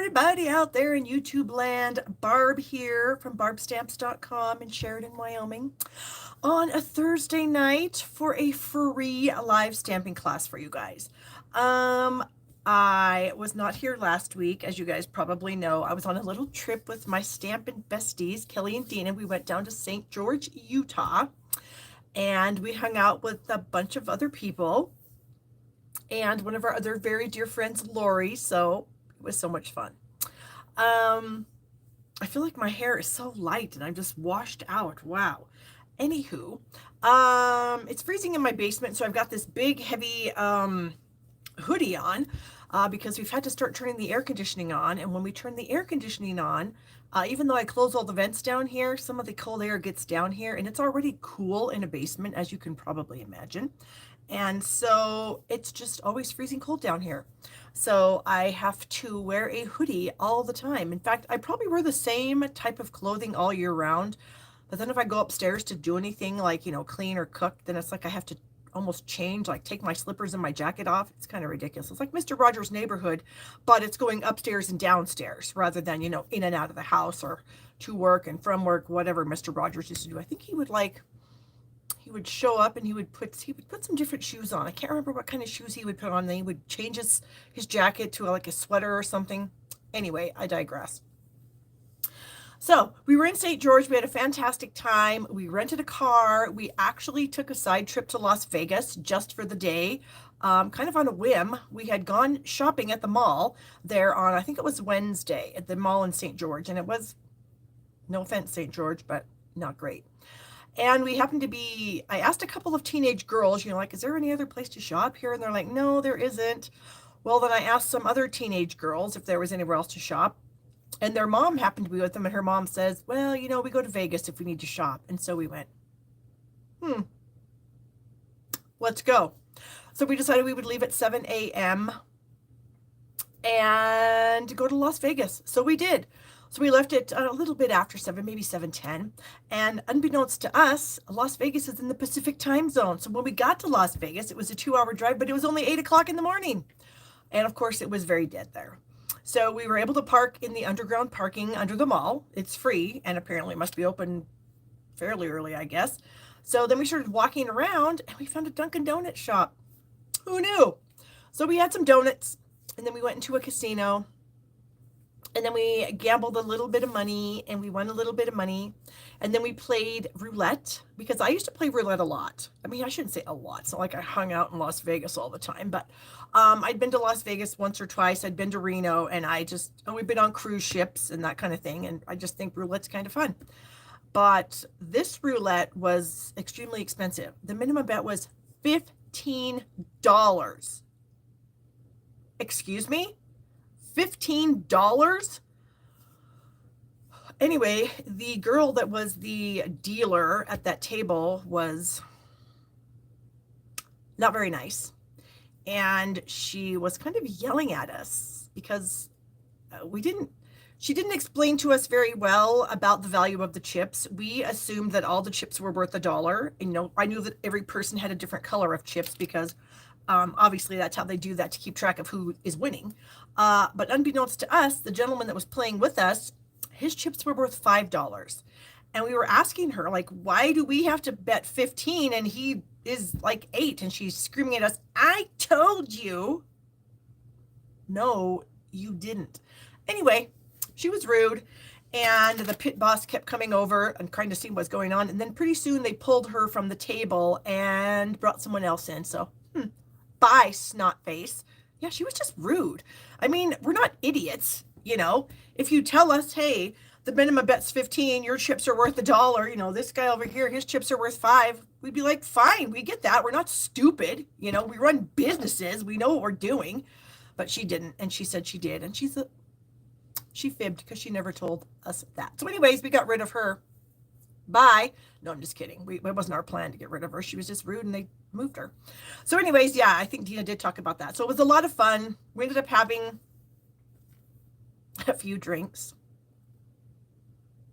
everybody out there in YouTube land. Barb here from barbstamps.com in Sheridan, Wyoming, on a Thursday night for a free live stamping class for you guys. I was not here last week, as you guys probably know. I was on a little trip with my stamping besties, Kelly and Dina. We went down to St. George, Utah, and we hung out with a bunch of other people and one of our other very dear friends, Lori. So it was so much fun. I feel like my hair is so light and I'm just washed out. Wow. Anywho, it's freezing in my basement, so I've got this big, heavy hoodie on because we've had to start turning the air conditioning on. And when we turn the air conditioning on, even though I close all the vents down here, some of the cold air gets down here, and it's already cool in a basement, as you can probably imagine. And so it's just always freezing cold down here. So I have to wear a hoodie all the time. In fact, I probably wear the same type of clothing all year round. But then if I go upstairs to do anything like, clean or cook, then it's like I have to almost change, like take my slippers and my jacket off. It's kind of ridiculous. It's like Mr. Rogers' Neighborhood, but it's going upstairs and downstairs rather than, in and out of the house or to work and from work, whatever Mr. Rogers used to do. I think he would show up and he would put some different shoes on. I can't remember what kind of shoes he would put on. Then he would change his jacket to like a sweater or something. Anyway, I digress. So we were in St. George. We had a fantastic time. We rented a car. We actually took a side trip to Las Vegas just for the day, kind of on a whim. We had gone shopping at the mall there on, I think it was Wednesday, at the mall in St. George. And it was, no offense, St. George, but not great. And we happened to be, I asked a couple of teenage girls, like, is there any other place to shop here? And they're like, no, there isn't. Well, then I asked some other teenage girls if there was anywhere else to shop. And their mom happened to be with them. And her mom says, well, we go to Vegas if we need to shop. And so we went, let's go. So we decided we would leave at 7 a.m. and go to Las Vegas. So we did. So we left it a little bit after 7, maybe 7:10. And unbeknownst to us, Las Vegas is in the Pacific time zone. So when we got to Las Vegas, it was a 2-hour drive, but it was only 8 o'clock in the morning. And of course, it was very dead there. So we were able to park in the underground parking under the mall. It's free and apparently must be open fairly early, I guess. So then we started walking around and we found a Dunkin' Donuts shop. Who knew? So we had some donuts and then we went into a casino. And then we gambled a little bit of money and we won a little bit of money. And then we played roulette because I used to play roulette a lot. I mean, I shouldn't say a lot. It's not like I hung out in Las Vegas all the time, but I'd been to Las Vegas once or twice. I'd been to Reno and we've been on cruise ships and that kind of thing. And I just think roulette's kind of fun. But this roulette was extremely expensive. The minimum bet was $15. Excuse me? $15? Anyway, the girl that was the dealer at that table was not very nice. And she was kind of yelling at us because she didn't explain to us very well about the value of the chips. We assumed that all the chips were worth $1. I knew that every person had a different color of chips because obviously that's how they do that to keep track of who is winning. But unbeknownst to us, the gentleman that was playing with us, his chips were worth $5. And we were asking her, like, why do we have to bet 15 and he is like 8? And she's screaming at us, I told you. No, you didn't. Anyway, she was rude. And the pit boss kept coming over and trying to see what's going on. And then pretty soon they pulled her from the table and brought someone else in. So, bye, snot face. Yeah, she was just rude. I mean, we're not idiots, If you tell us, hey, the minimum bet's 15, your chips are worth $1, this guy over here, his chips are worth $5, we'd be like, fine, we get that. We're not stupid. We run businesses. We know what we're doing. But she didn't, and she said she did. And she fibbed because she never told us that. So anyways, we got rid of her. Bye. No, I'm just kidding. It wasn't our plan to get rid of her. She was just rude and they moved her. So anyways, yeah, I think Dina did talk about that. So it was a lot of fun. We ended up having a few drinks,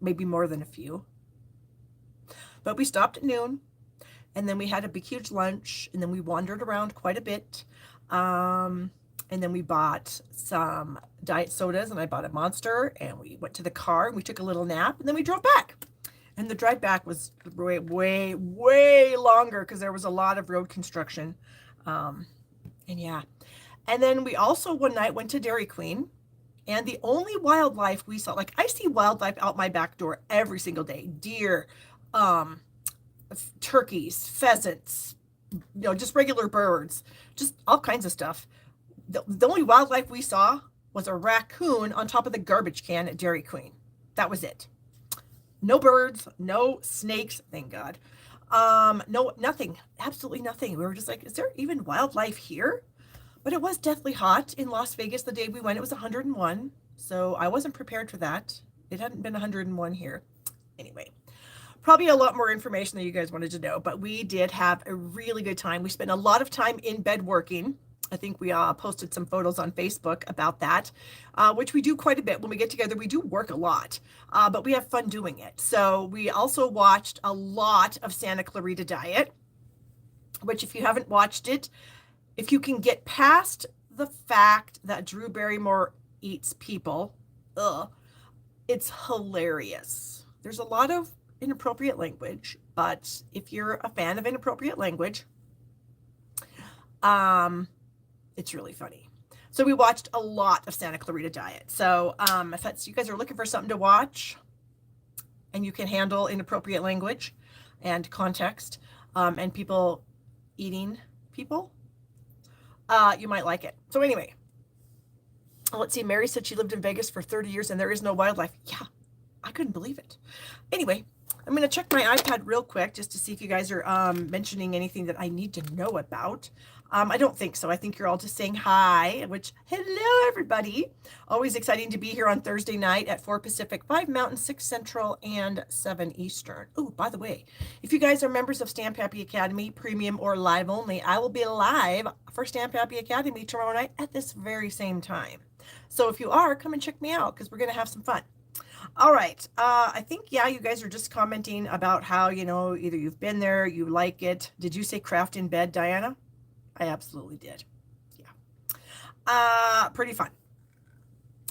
maybe more than a few. But we stopped at noon and then we had a big, huge lunch and then we wandered around quite a bit. And then we bought some diet sodas and I bought a Monster and we went to the car and we took a little nap and then we drove back. And the drive back was way, way, way longer because there was a lot of road construction. Um, and yeah. And then we also one night went to Dairy Queen. And the only wildlife we saw, like I see wildlife out my back door every single day, deer, um, turkeys, pheasants, just regular birds, just all kinds of stuff. The only wildlife we saw was a raccoon on top of the garbage can at Dairy Queen. That was it. No birds, no snakes, thank God. No, nothing, absolutely nothing. We were just like, is there even wildlife here? But it was deathly hot in Las Vegas the day we went. It was 101. So I wasn't prepared for that. It hadn't been 101 here. Anyway, probably a lot more information than you guys wanted to know, but we did have a really good time. We spent a lot of time in bed working. I think we posted some photos on Facebook about that, which we do quite a bit. When we get together, we do work a lot, but we have fun doing it. So we also watched a lot of Santa Clarita Diet, which if you haven't watched it, if you can get past the fact that Drew Barrymore eats people, it's hilarious. There's a lot of inappropriate language, but if you're a fan of inappropriate language, it's really funny. So we watched a lot of Santa Clarita Diet. So if that's you guys are looking for something to watch and you can handle inappropriate language and context and people eating people, you might like it. So anyway, let's see. Mary said she lived in Vegas for 30 years and there is no wildlife. Yeah, I couldn't believe it. Anyway, I'm going to check my iPad real quick just to see if you guys are mentioning anything that I need to know about. I don't think so. I think you're all just saying hi, which, hello, everybody. Always exciting to be here on Thursday night at 4 Pacific, 5 Mountain, 6 Central, and 7 Eastern. Oh, by the way, if you guys are members of Stamp Happy Academy, premium or live only, I will be live for Stamp Happy Academy tomorrow night at this very same time. So if you are, come and check me out because we're going to have some fun. All right. I think, yeah, you guys are just commenting about how, either you've been there, you like it. Did you say craft in bed, Diana? I absolutely did. Yeah. Pretty fun.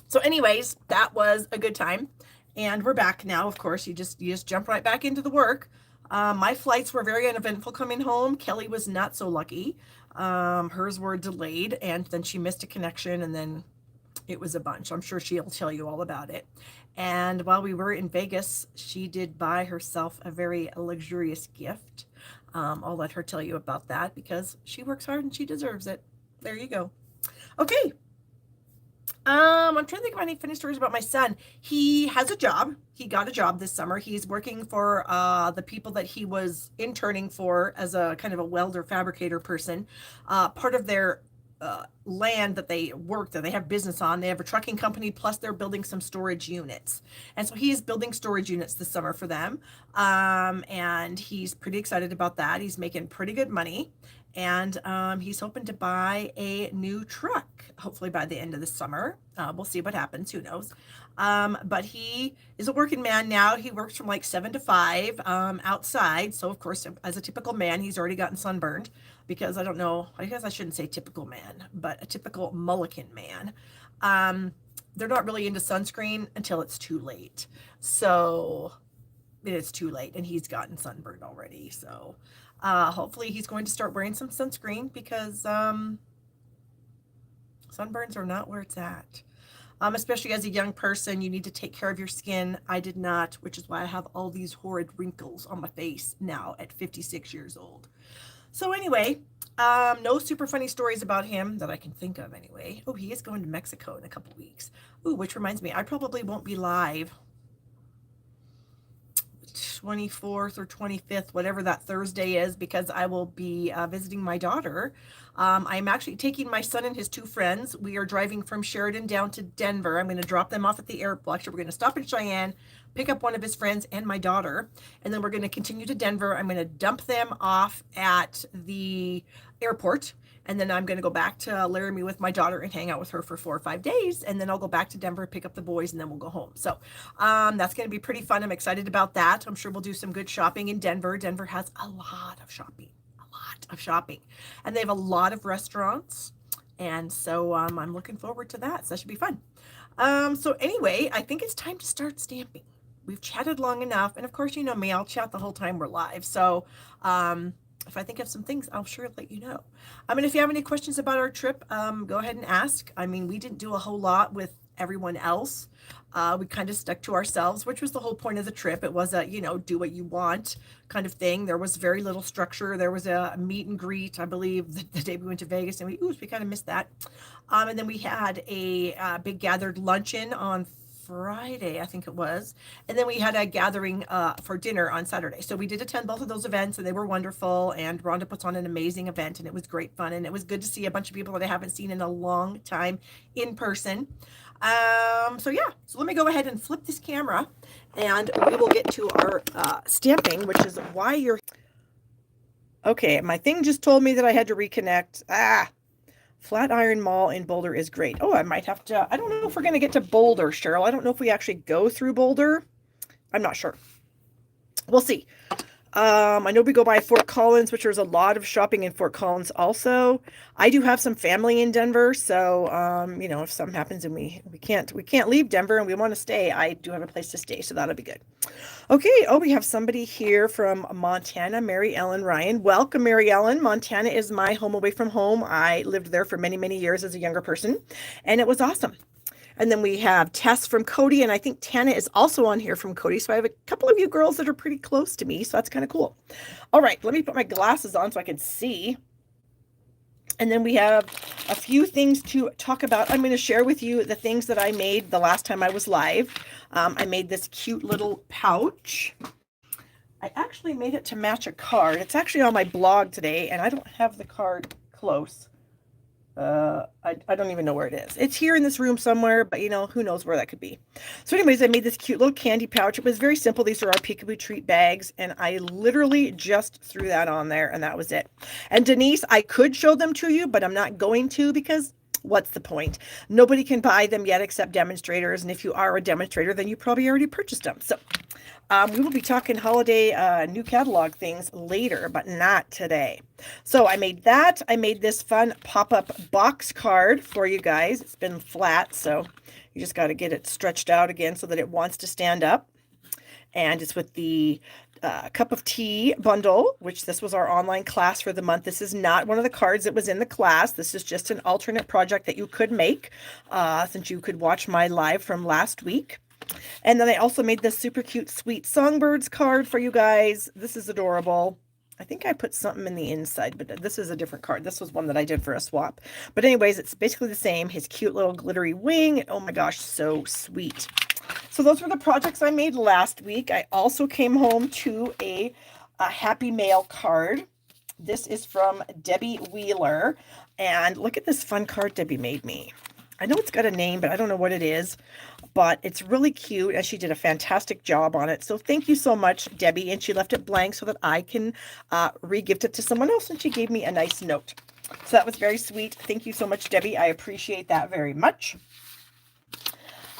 So anyways, that was a good time. And we're back now. Of course, you just jump right back into the work. My flights were very uneventful coming home. Kelly was not so lucky. Hers were delayed and then she missed a connection and then it was a bunch. I'm sure she'll tell you all about it. And while we were in Vegas, she did buy herself a very luxurious gift. I'll let her tell you about that because she works hard and she deserves it. There you go. Okay. I'm trying to think of any funny stories about my son. He has a job. He got a job this summer. He's working for the people that he was interning for as a kind of a welder fabricator person. Part of their land that they work that they have business on. They have a trucking company, plus they're building some storage units. And so he is building storage units this summer for them. And he's pretty excited about that. He's making pretty good money. And he's hoping to buy a new truck, hopefully by the end of the summer. We'll see what happens. Who knows? But he is a working man now. He works from like 7 to 5 outside. So, of course, as a typical man, he's already gotten sunburned because I don't know. I guess I shouldn't say typical man, but a typical Mullican man. They're not really into sunscreen until it's too late. So it's too late and he's gotten sunburned already. So hopefully he's going to start wearing some sunscreen because sunburns are not where it's at. Especially as a young person, you need to take care of your skin. I did not, which is why I have all these horrid wrinkles on my face now at 56 years old. So anyway, no super funny stories about him that I can think of anyway. Oh, he is going to Mexico in a couple weeks. Ooh, which reminds me, I probably won't be live 24th or 25th, whatever that Thursday is, because I will be visiting my daughter. I'm actually taking my son and his 2 friends. We are driving from Sheridan down to Denver. I'm going to drop them off at the airport. Actually, we're going to stop in Cheyenne, pick up one of his friends and my daughter, and then we're going to continue to Denver. I'm going to dump them off at the airport, and then I'm going to go back to Laramie with my daughter and hang out with her for 4 or 5 days. And then I'll go back to Denver, pick up the boys, and then we'll go home. So that's going to be pretty fun. I'm excited about that. I'm sure we'll do some good shopping in Denver. Denver has a lot of shopping, and they have a lot of restaurants. And so I'm looking forward to that. So that should be fun. So anyway, I think it's time to start stamping. We've chatted long enough, and of course, you know me, I'll chat the whole time we're live. So if I think of some things, I'll sure let you know. I mean, if you have any questions about our trip, go ahead and ask. I mean, we didn't do a whole lot with everyone else. We kind of stuck to ourselves, which was the whole point of the trip. It was a, you know, do what you want kind of thing. There was very little structure. There was a meet and greet, I believe, the day we went to Vegas, and we kind of missed that. And then we had a big gathered luncheon on Friday, I think it was. And then we had a gathering for dinner on Saturday. So we did attend both of those events and they were wonderful. And Rhonda puts on an amazing event and it was great fun. And it was good to see a bunch of people that I haven't seen in a long time in person. So yeah, so let me go ahead and flip this camera and we will get to our stamping, which is why you're. Okay, my thing just told me that I had to reconnect. Flatiron Mall in Boulder is great. Oh, I might have to, I don't know if we're going to get to Boulder, Cheryl. I don't know if we actually go through Boulder. I'm not sure. We'll see. I know we go by Fort Collins, which there's a lot of shopping in Fort Collins also. I do have some family in Denver, so you know, if something happens and we can't leave Denver and we want to stay, I do have a place to stay, so that'll be good. Okay, oh, we have somebody here from Montana, Mary Ellen Ryan. Welcome, Mary Ellen. Montana is my home away from home. I lived there for many, many years as a younger person, and it was awesome. And then we have Tess from Cody, and I think Tana is also on here from Cody. So I have a couple of you girls that are pretty close to me, so that's kind of cool. All right, let me put my glasses on so I can see. And then we have a few things to talk about. I'm going to share with you the things that I made the last time I was live. I made this cute little pouch. I actually made it to match a card. It's actually on my blog today, and I don't have the card close. I don't even know where it is. It's here in this room somewhere, but you know, who knows where that could be. So anyways, I made this cute little candy pouch. It was very simple. These are our Peekaboo treat bags, and I literally just threw that on there, and that was it. And Denise, I could show them to you, but I'm not going to because what's the point? Nobody can buy them yet except demonstrators, and if you are a demonstrator, then you probably already purchased them. So we will be talking holiday new catalog things later, but not today. So I made that. I made this fun pop-up box card for you guys. It's been flat, so you just got to get it stretched out again so that it wants to stand up. And it's with the cup of tea bundle, which this was our online class for the month. This is not one of the cards that was in the class. This is just an alternate project that you could make since you could watch my live from last week. And then I also made this super cute Sweet Songbirds card for you guys. This is adorable. I think I put something in the inside, but this is a different card. This was one that I did for a swap. But anyways, it's basically the same. His cute little glittery wing. Oh my gosh, so sweet. So those were the projects I made last week. I also came home to a Happy Mail card. This is from Debbie Wheeler. And look at this fun card Debbie made me. I know it's got a name, but I don't know what it is. But it's really cute, and she did a fantastic job on it. So thank you so much, Debbie. And she left it blank so that I can re-gift it to someone else, and she gave me a nice note. So that was very sweet. Thank you so much, Debbie. I appreciate that very much.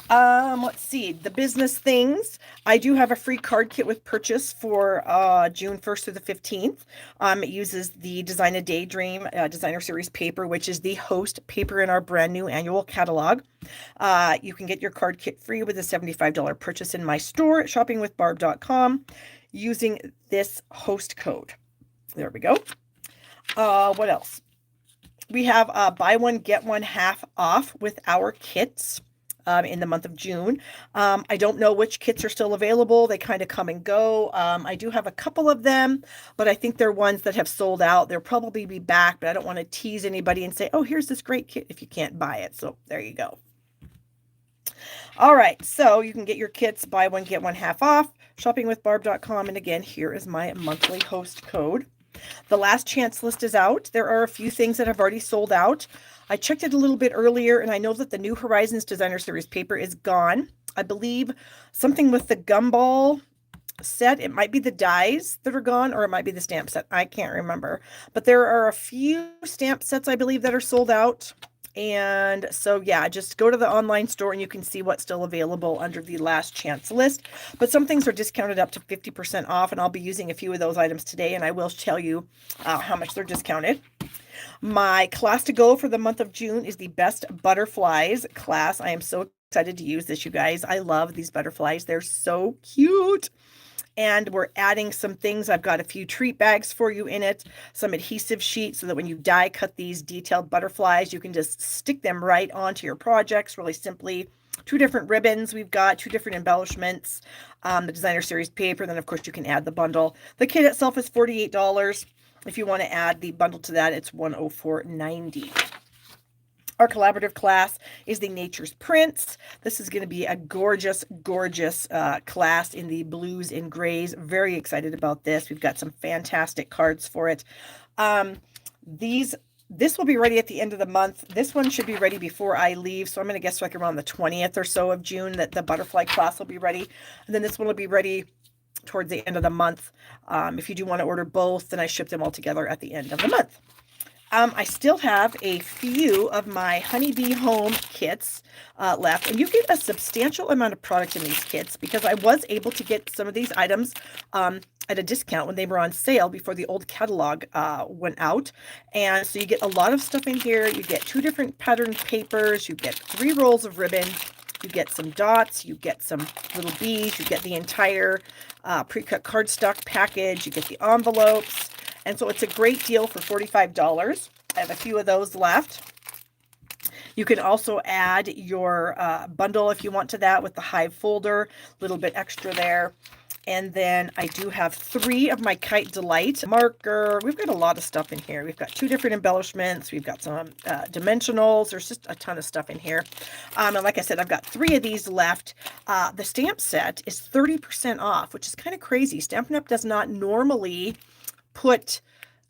Let's see, the business things. I do have a free card kit with purchase for June 1st through the 15th. It uses the Design a Daydream Designer Series paper, which is the host paper in our brand new annual catalog. You can get your card kit free with a $75 purchase in my store at shoppingwithbarb.com using this host code. There we go. What else? We have buy one, get one half off with our kits. In the month of June. I don't know which kits are still available. They kind of come and go. I do have a couple of them, but I think they're ones that have sold out. They'll probably be back, but I don't want to tease anybody and say, oh, here's this great kit if you can't buy it. So there you go. All right, so you can get your kits, buy one, get one half off, shoppingwithbarb.com. And again, here is my monthly host code. The last chance list is out. There are a few things that have already sold out. I checked it a little bit earlier, and I know that the New Horizons Designer Series paper is gone. I believe something with the gumball set. It might be the dies that are gone, or it might be the stamp set. I can't remember. But there are a few stamp sets, I believe, that are sold out. And so, yeah, just go to the online store and you can see what's still available under the last chance list. But some things are discounted up to 50% off, and I'll be using a few of those items today, and I will tell you how much they're discounted. My class to go for the month of June is the Best Butterflies class. I am so excited to use this, you guys. I love these butterflies. They're so cute. And we're adding some things. I've got a few treat bags for you in it, some adhesive sheets so that when you die cut these detailed butterflies, you can just stick them right onto your projects really simply. 2 different ribbons. We've got 2 different embellishments. The designer series paper. Then, of course, you can add the bundle. The kit itself is $48. If you want to add the bundle to that, it's $104.90. Our collaborative class is the Nature's Prints. This is going to be a gorgeous, gorgeous class in the blues and grays. Very excited about this. We've got some fantastic cards for it. This will be ready at the end of the month. This one should be ready before I leave. So I'm going to guess like around the 20th or so of June that the butterfly class will be ready. And then this one will be ready towards the end of the month. If you do want to order both, then I ship them all together at the end of the month. I still have a few of my Honeybee Home kits left, and you get a substantial amount of product in these kits because I was able to get some of these items at a discount when they were on sale before the old catalog went out. And so you get a lot of stuff in here. You get 2 different patterned papers. You get 3 rolls of ribbon. You get some dots. You get some little beads. You get the entire pre-cut cardstock package. You get the envelopes. And so it's a great deal for $45. I have a few of those left. You can also add your bundle if you want to that with the Hive folder, a little bit extra there. And then I do have 3 of my Kite Delight marker. We've got a lot of stuff in here. We've got 2 different embellishments. We've got some dimensionals. There's just a ton of stuff in here. And like I said, I've got 3 of these left. The stamp set is 30% off, which is kind of crazy. Stampin' Up! Does not normally put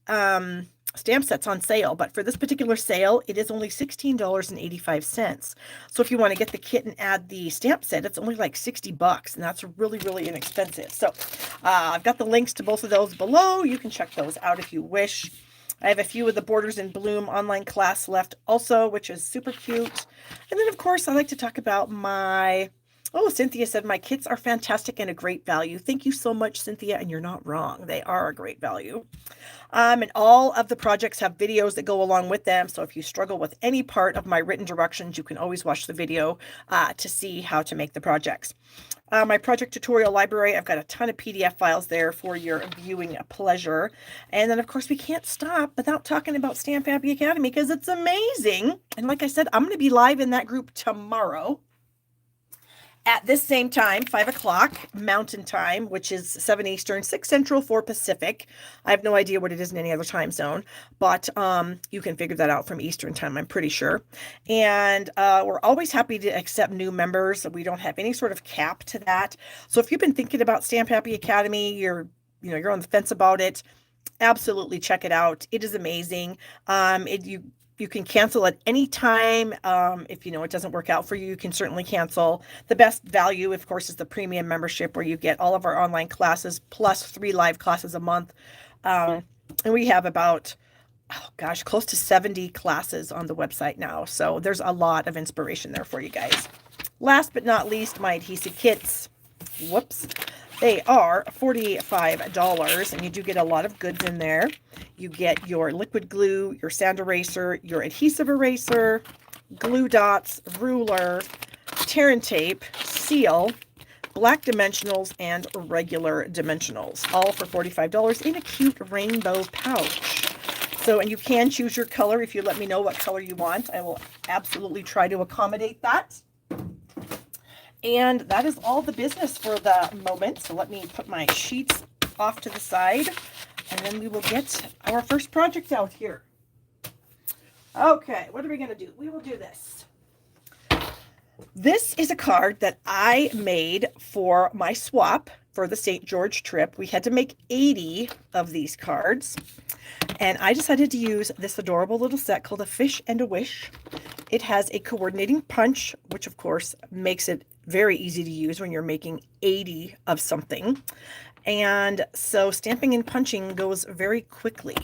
stamp sets on sale, but for this particular sale, it is only $16.85. So if you want to get the kit and add the stamp set, it's only like $60, and that's really, really inexpensive. So I've got the links to both of those below. You can check those out if you wish. I have a few of the Borders in Bloom online class left also, which is super cute. And then, of course, I like to talk about my... Oh, Cynthia said, my kits are fantastic and a great value. Thank you so much, Cynthia, and you're not wrong. They are a great value. And all of the projects have videos that go along with them. So if you struggle with any part of my written directions, you can always watch the video to see how to make the projects. My project tutorial library, I've got a ton of PDF files there for your viewing pleasure. And then, of course, we can't stop without talking about Stamp Happy Academy because it's amazing. And like I said, I'm going to be live in that group tomorrow at this same time, 5 o'clock Mountain Time, which is 7 Eastern, 6 Central, 4 Pacific. I have no idea what it is in any other time zone, but you can figure that out from Eastern Time, I'm pretty sure. And we're always happy to accept new members. We don't have any sort of cap to that. So if you've been thinking about Stamp Happy Academy, you're on the fence about it, absolutely check it out. It is amazing. You can cancel at any time. If it doesn't work out for you, you can certainly cancel. The best value, of course, is the premium membership where you get all of our online classes plus 3 live classes a month. And we have about, close to 70 classes on the website now. So there's a lot of inspiration there for you guys. Last but not least, my adhesive kits. Whoops. They are $45, and you do get a lot of goods in there. You get your liquid glue, your sand eraser, your adhesive eraser, glue dots, ruler, tear and tape, seal, black dimensionals, and regular dimensionals, all for $45 in a cute rainbow pouch. So, and you can choose your color if you let me know what color you want. I will absolutely try to accommodate that. And that is all the business for the moment. So let me put my sheets off to the side, and then we will get our first project out here. Okay, what are we going to do? We will do this. This is a card that I made for my swap for the St. George trip. We had to make 80 of these cards, and I decided to use this adorable little set called A Fish and a Wish. It has a coordinating punch, which of course makes it very easy to use when you're making 80 of something. And so stamping and punching goes very quickly.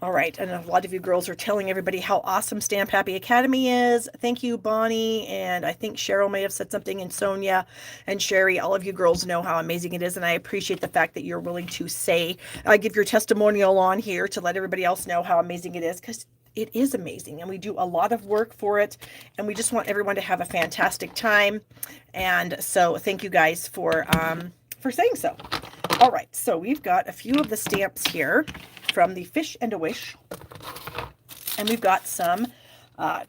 All right, and a lot of you girls are telling everybody how awesome Stamp Happy Academy is. Thank you, Bonnie, and I think Cheryl may have said something, and Sonia and Sherry. All of you girls know how amazing it is, and I appreciate the fact that you're willing to say, give your testimonial on here to let everybody else know how amazing it is, because it is amazing, and we do a lot of work for it, and we just want everyone to have a fantastic time. And so thank you guys for saying so. All right, so we've got a few of the stamps here from the Fish and a Wish, and we've got some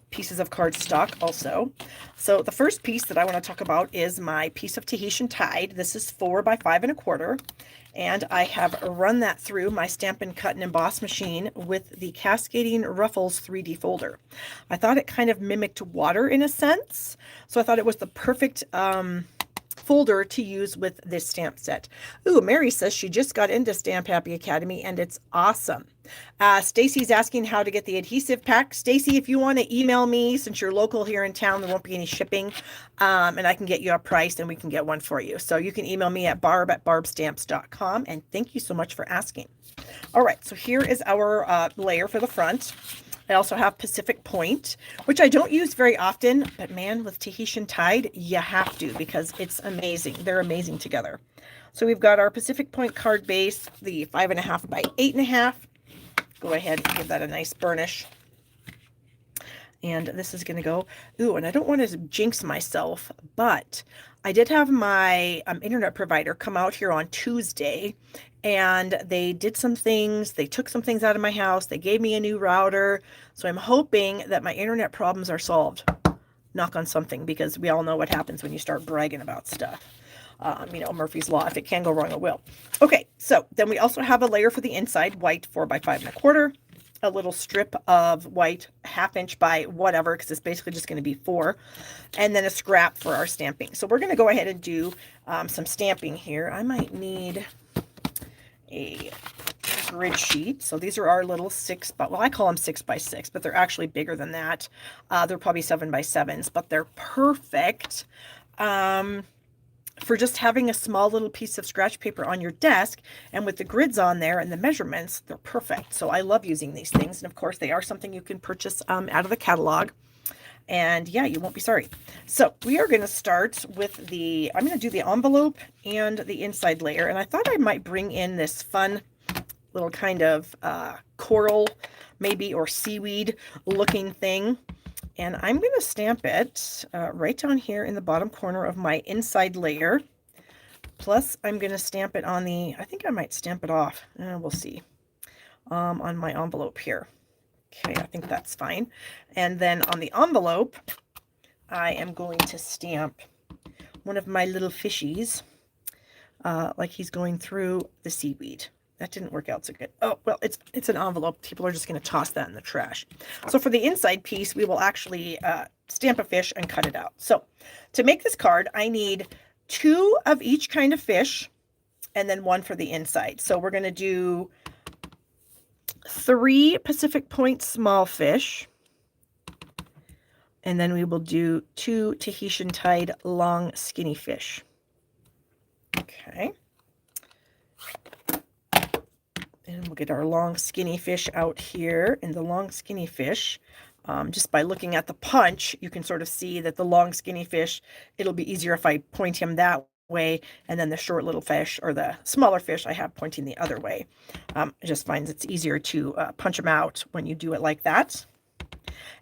pieces of cardstock also. So the first piece that I want to talk about is my piece of Tahitian Tide. This is 4 by 5 1/4, and I have run that through my Stampin' Cut and Emboss machine with the Cascading Ruffles 3D folder. I thought it kind of mimicked water in a sense, so I thought it was the perfect folder to use with this stamp set. Ooh, Mary says she just got into Stamp Happy Academy and it's awesome. Stacy's asking how to get the adhesive pack. Stacy, if you want to email me, since you're local here in town, there won't be any shipping, and I can get you a price and we can get one for you. So you can email me at barb@barbstamps.com, and thank you so much for asking. All right, so here is our layer for the front. I also have Pacific Point, which I don't use very often, but man, with Tahitian Tide, you have to, because it's amazing. They're amazing together. So we've got our Pacific Point card base, the 5.5 by 8.5. Go ahead and give that a nice burnish. And this is going to go, ooh, and I don't want to jinx myself, but I did have my internet provider come out here on Tuesday, and they did some things. They took some things out of my house. They gave me a new router. So I'm hoping that my internet problems are solved. Knock on something, because we all know what happens when you start bragging about stuff. You know, Murphy's Law. If it can go wrong, it will. Okay, so then we also have a layer for the inside, white 4 by 5 1/4. A little strip of white, 1/2 inch by whatever, because it's basically just going to be 4, and then a scrap for our stamping. So we're going to go ahead and do some stamping here. I might need a grid sheet. So these are our little 6 by, well, I call them 6 by 6, but they're actually bigger than that. They're probably 7 by 7s, but they're perfect for just having a small little piece of scratch paper on your desk, and with the grids on there and the measurements, they're perfect. So I love using these things, and of course they are something you can purchase out of the catalog, and yeah, you won't be sorry. So we are going to start with I'm going to do the envelope and the inside layer, and I thought I might bring in this fun little kind of coral maybe, or seaweed looking thing. And I'm going to stamp it right down here in the bottom corner of my inside layer. Plus, I'm going to stamp it on the, I think I might stamp it off. We'll see. On my envelope here. Okay, I think that's fine. And then on the envelope, I am going to stamp one of my little fishies, like he's going through the seaweed. That didn't work out so good. Oh, well, it's an envelope. People are just going to toss that in the trash. So for the inside piece, we will actually stamp a fish and cut it out. So to make this card, I need 2 of each kind of fish, and then 1 for the inside. So we're going to do 3 Pacific Point small fish, and then we will do 2 Tahitian Tide long skinny fish. Okay. And we'll get our long skinny fish out here. And the long skinny fish, just by looking at the punch, you can sort of see that the long skinny fish, it'll be easier if I point him that way, and then the short little fish, or the smaller fish, I have pointing the other way. I just find it's easier to punch them out when you do it like that.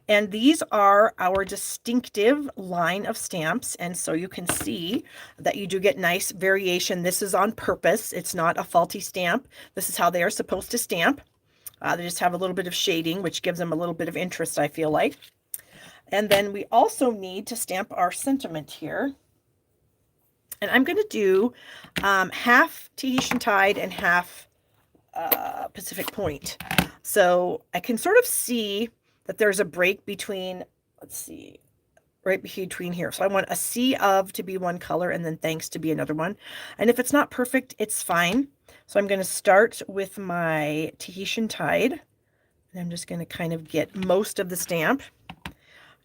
And these are our distinctive line of stamps, and so you can see that you do get nice variation. This is on purpose. It's not a faulty stamp. This is how they are supposed to stamp. They just have a little bit of shading, which gives them a little bit of interest, I feel like. And then we also need to stamp our sentiment here. And I'm going to do half Tahitian Tide and half Pacific Point. So I can sort of see that there's a break between, let's see, right between here. So I want a sea of to be one color, and then thanks to be another one. And if it's not perfect, it's fine. So I'm going to start with my Tahitian Tide. And I'm just going to kind of get most of the stamp.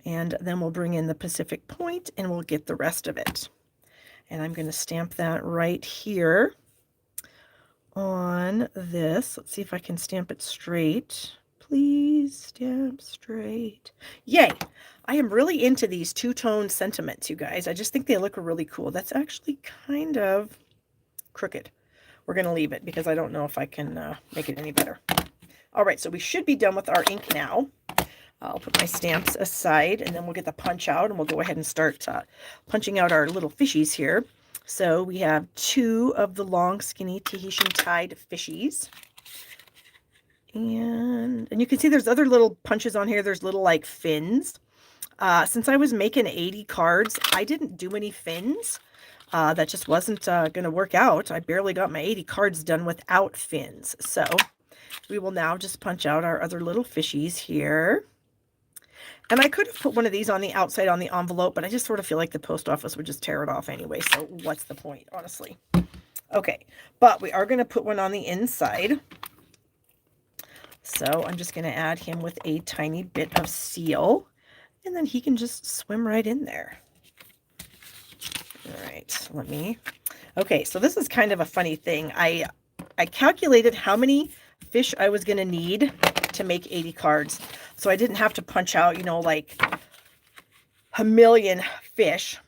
And then we'll bring in the Pacific Point, and we'll get the rest of it. And I'm going to stamp that right here on this. Let's see if I can stamp it straight. Please stamp straight. Yay! I am really into these two-tone sentiments, you guys. I just think they look really cool. That's actually kind of crooked. We're going to leave it because I don't know if I can make it any better. All right, so we should be done with our ink now. I'll put my stamps aside, and then we'll get the punch out, and we'll go ahead and start punching out our little fishies here. So we have 2 of the long, skinny Tahitian tied fishies. And you can see there's other little punches on here. There's little like fins. Since I was making 80 cards, I didn't do any fins. That just wasn't going to work out. I barely got my 80 cards done without fins. So we will now just punch out our other little fishies here. And I could have put one of these on the outside on the envelope, but I just sort of feel like the post office would just tear it off anyway. So what's the point, honestly? Okay, but we are going to put one on the inside. So I'm just going to add him with a tiny bit of seal, and then he can just swim right in there. All right, okay, so this is kind of a funny thing. I calculated how many fish I was going to need to make 80 cards. So I didn't have to punch out, like a million fish,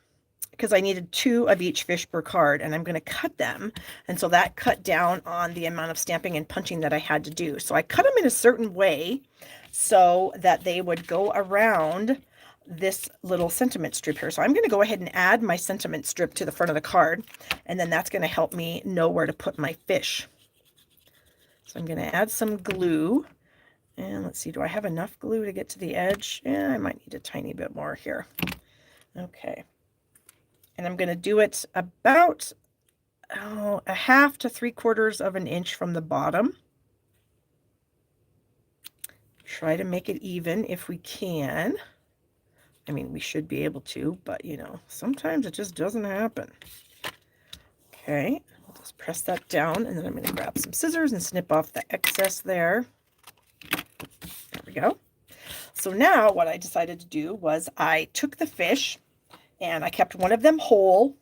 because I needed 2 of each fish per card, and I'm going to cut them. And so that cut down on the amount of stamping and punching that I had to do. So I cut them in a certain way so that they would go around this little sentiment strip here. So I'm going to go ahead and add my sentiment strip to the front of the card, and then that's going to help me know where to put my fish. So I'm going to add some glue, and let's see, do I have enough glue to get to the edge? Yeah, I might need a tiny bit more here. Okay. And I'm going to do it about a 1/2 to 3/4 of an inch from the bottom. Try to make it even if we can. I mean, we should be able to, but sometimes it just doesn't happen. Okay, I'll just press that down, and then I'm going to grab some scissors and snip off the excess there. There we go. So now what I decided to do was I took the fish, and I kept one of them whole,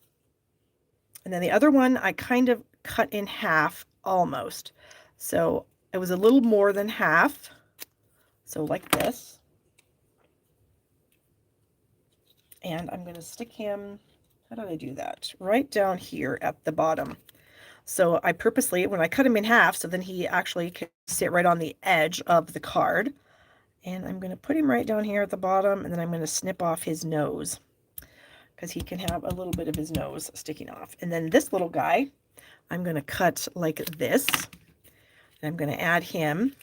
and then the other one I kind of cut in half almost. So it was a little more than half. So like this. And I'm going to stick him, how did I do that? Right down here at the bottom. So I purposely, when I cut him in half, so then he actually can sit right on the edge of the card. And I'm going to put him right down here at the bottom, and then I'm going to snip off his nose, because he can have a little bit of his nose sticking off. And then this little guy, I'm going to cut like this. And I'm going to add him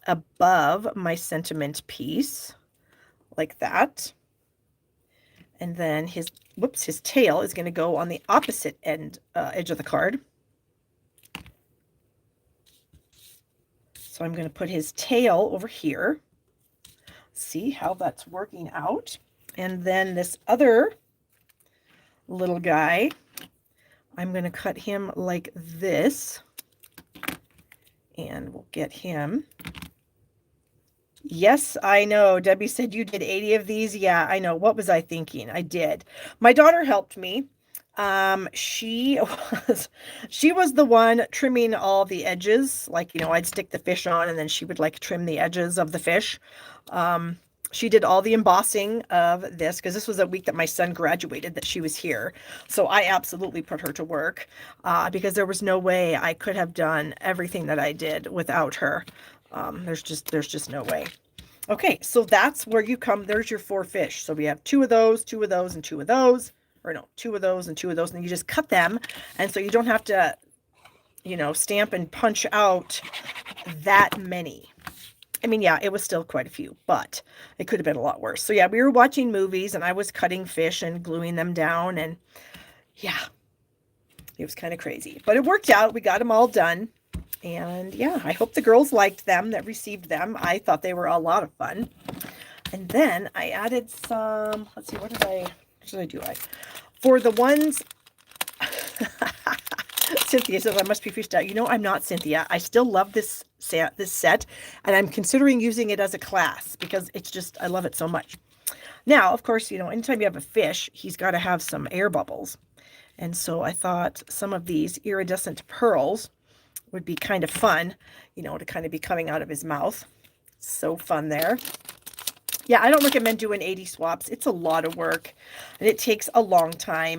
above my sentiment piece, like that. And then his tail is going to go on the opposite edge of the card. So I'm going to put his tail over here. See how that's working out. And then this other little guy, I'm going to cut him like this. And we'll get him. Yes, I know. Debbie said you did 80 of these. Yeah, I know. What was I thinking? I did. My daughter helped me. She was the one trimming all the edges. Like, I'd stick the fish on, and then she would like trim the edges of the fish. She did all the embossing of this, because this was a week that my son graduated that she was here. So I absolutely put her to work, because there was no way I could have done everything that I did without her. There's just no way. Okay, so that's where you come. There's your 4 fish. So we have 2 of those, 2 of those, and 2 of those. Or no, 2 of those and 2 of those. And then you just cut them. And so you don't have to, stamp and punch out that many. I mean, yeah, it was still quite a few, but it could have been a lot worse. So yeah, we were watching movies, and I was cutting fish and gluing them down. And yeah, it was kind of crazy. But it worked out. We got them all done. And yeah, I hope the girls liked them that received them. I thought they were a lot of fun. And then I added some, let's see, what did I do? For the ones, Cynthia says I must be fished out. I'm not, Cynthia. I still love this set, and I'm considering using it as a class, because I love it so much. Now, of course, anytime you have a fish, he's got to have some air bubbles. And so I thought some of these iridescent pearls would be kind of fun, you know, to kind of be coming out of his mouth. So fun there. Yeah, I don't recommend doing 80 swaps. It's a lot of work and it takes a long time.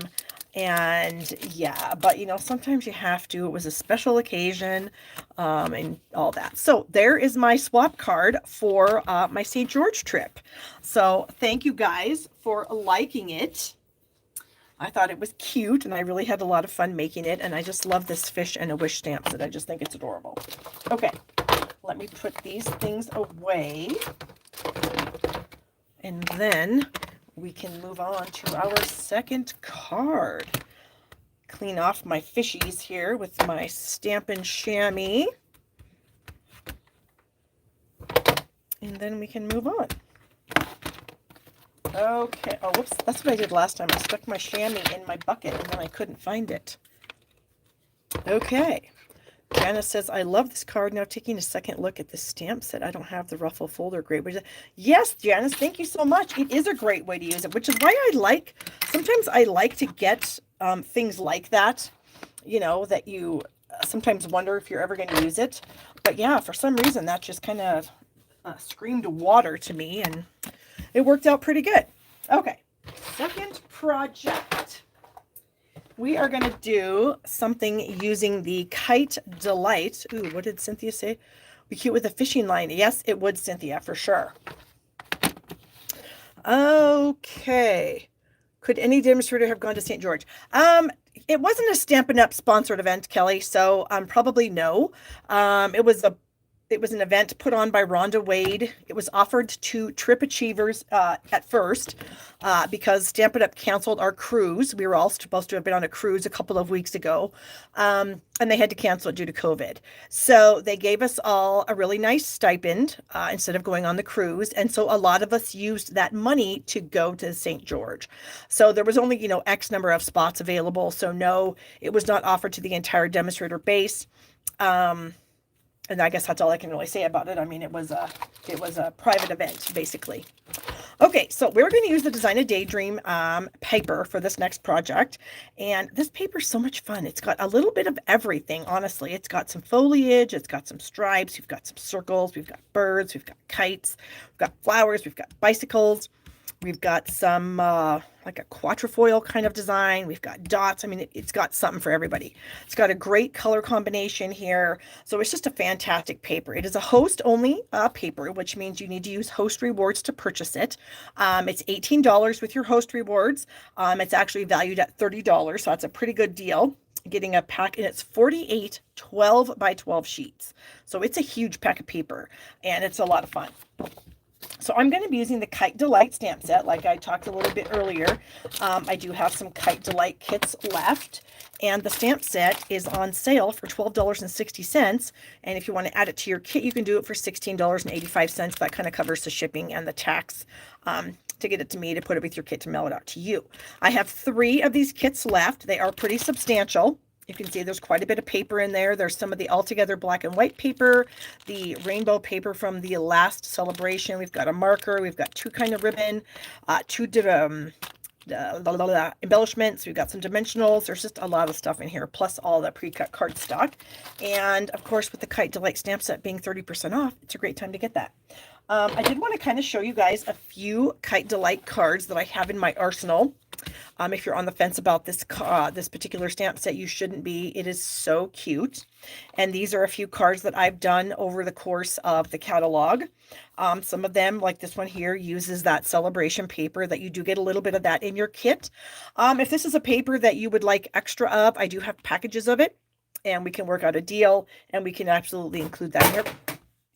And yeah, but you know, sometimes you have to. It was a special occasion and all that. So there is my swap card for my St. George trip. So thank you guys for liking it. I thought it was cute and I really had a lot of fun making it. And I just love this fish and a wish stamp set. I just think it's adorable. Okay, let me put these things away. And then we can move on to our second card. Clean off my fishies here with my Stampin' Chamois. And then we can move on. Okay. Oh, whoops. That's what I did last time. I stuck my chamois in my bucket and then I couldn't find it. Okay. Janice says, I love this card. Now taking a second look at the stamp set. I don't have the ruffle folder. Great way to... Yes, Janice, thank you so much. It is a great way to use it, which is why sometimes I like to get things like that, you know, that you sometimes wonder if you're ever going to use it. But yeah, for some reason, that just kind of screamed water to me, and it worked out pretty good. Okay, second project. We are going to do something using the Kite Delight. Ooh, what did Cynthia say? Be cute with a fishing line. Yes, it would, Cynthia, for sure. Okay. Could any demonstrator have gone to St. George? It wasn't a Stampin' Up! Sponsored event, Kelly, so probably no. It was an event put on by Rhonda Wade. It was offered to Trip Achievers at first because Stampin' Up! Canceled our cruise. We were all supposed to have been on a cruise a couple of weeks ago, and they had to cancel it due to COVID. So they gave us all a really nice stipend instead of going on the cruise. And so a lot of us used that money to go to St. George. So there was only, you know, X number of spots available. So no, it was not offered to the entire demonstrator base. And I guess that's all I can really say about it. I mean, it was a private event, basically. Okay, so we're going to use the Design a Daydream paper for this next project. And this paper is so much fun. It's got a little bit of everything, honestly. It's got some foliage. It's got some stripes. We've got some circles. We've got birds. We've got kites. We've got flowers. We've got bicycles. We've got some like a quatrefoil kind of design. We've got dots. I mean, it's got something for everybody. It's got a great color combination here. So it's just a fantastic paper. It is a host-only paper, which means you need to use host rewards to purchase it. It's $18 with your host rewards. It's actually valued at $30, so that's a pretty good deal. Getting a pack, and it's 48 12 by 12 sheets. So it's a huge pack of paper, and it's a lot of fun. So I'm going to be using the Kite Delight stamp set, like I talked a little bit earlier. I do have some Kite Delight kits left, and the stamp set is on sale for $12.60. And if you want to add it to your kit, you can do it for $16.85. That kind of covers the shipping and the tax to get it to me, to put it with your kit, to mail it out to you. I have 3 of these kits left. They are pretty substantial. You can see there's quite a bit of paper in there. There's some of the Altogether black and white paper, the rainbow paper from the last celebration. We've got a marker. We've got 2 kind of ribbon, 2 embellishments. We've got some dimensionals. There's just a lot of stuff in here, plus all the pre-cut cardstock. And of course, with the Kite Delight stamp set being 30% off, it's a great time to get that. I did want to kind of show you guys a few Kite Delight cards that I have in my arsenal. If you're on the fence about this particular stamp set, you shouldn't be. It is so cute. And these are a few cards that I've done over the course of the catalog. Some of them, like this one here, uses that celebration paper that you do get a little bit of that in your kit. If this is a paper that you would like extra of, I do have packages of it, and we can work out a deal, and we can absolutely include that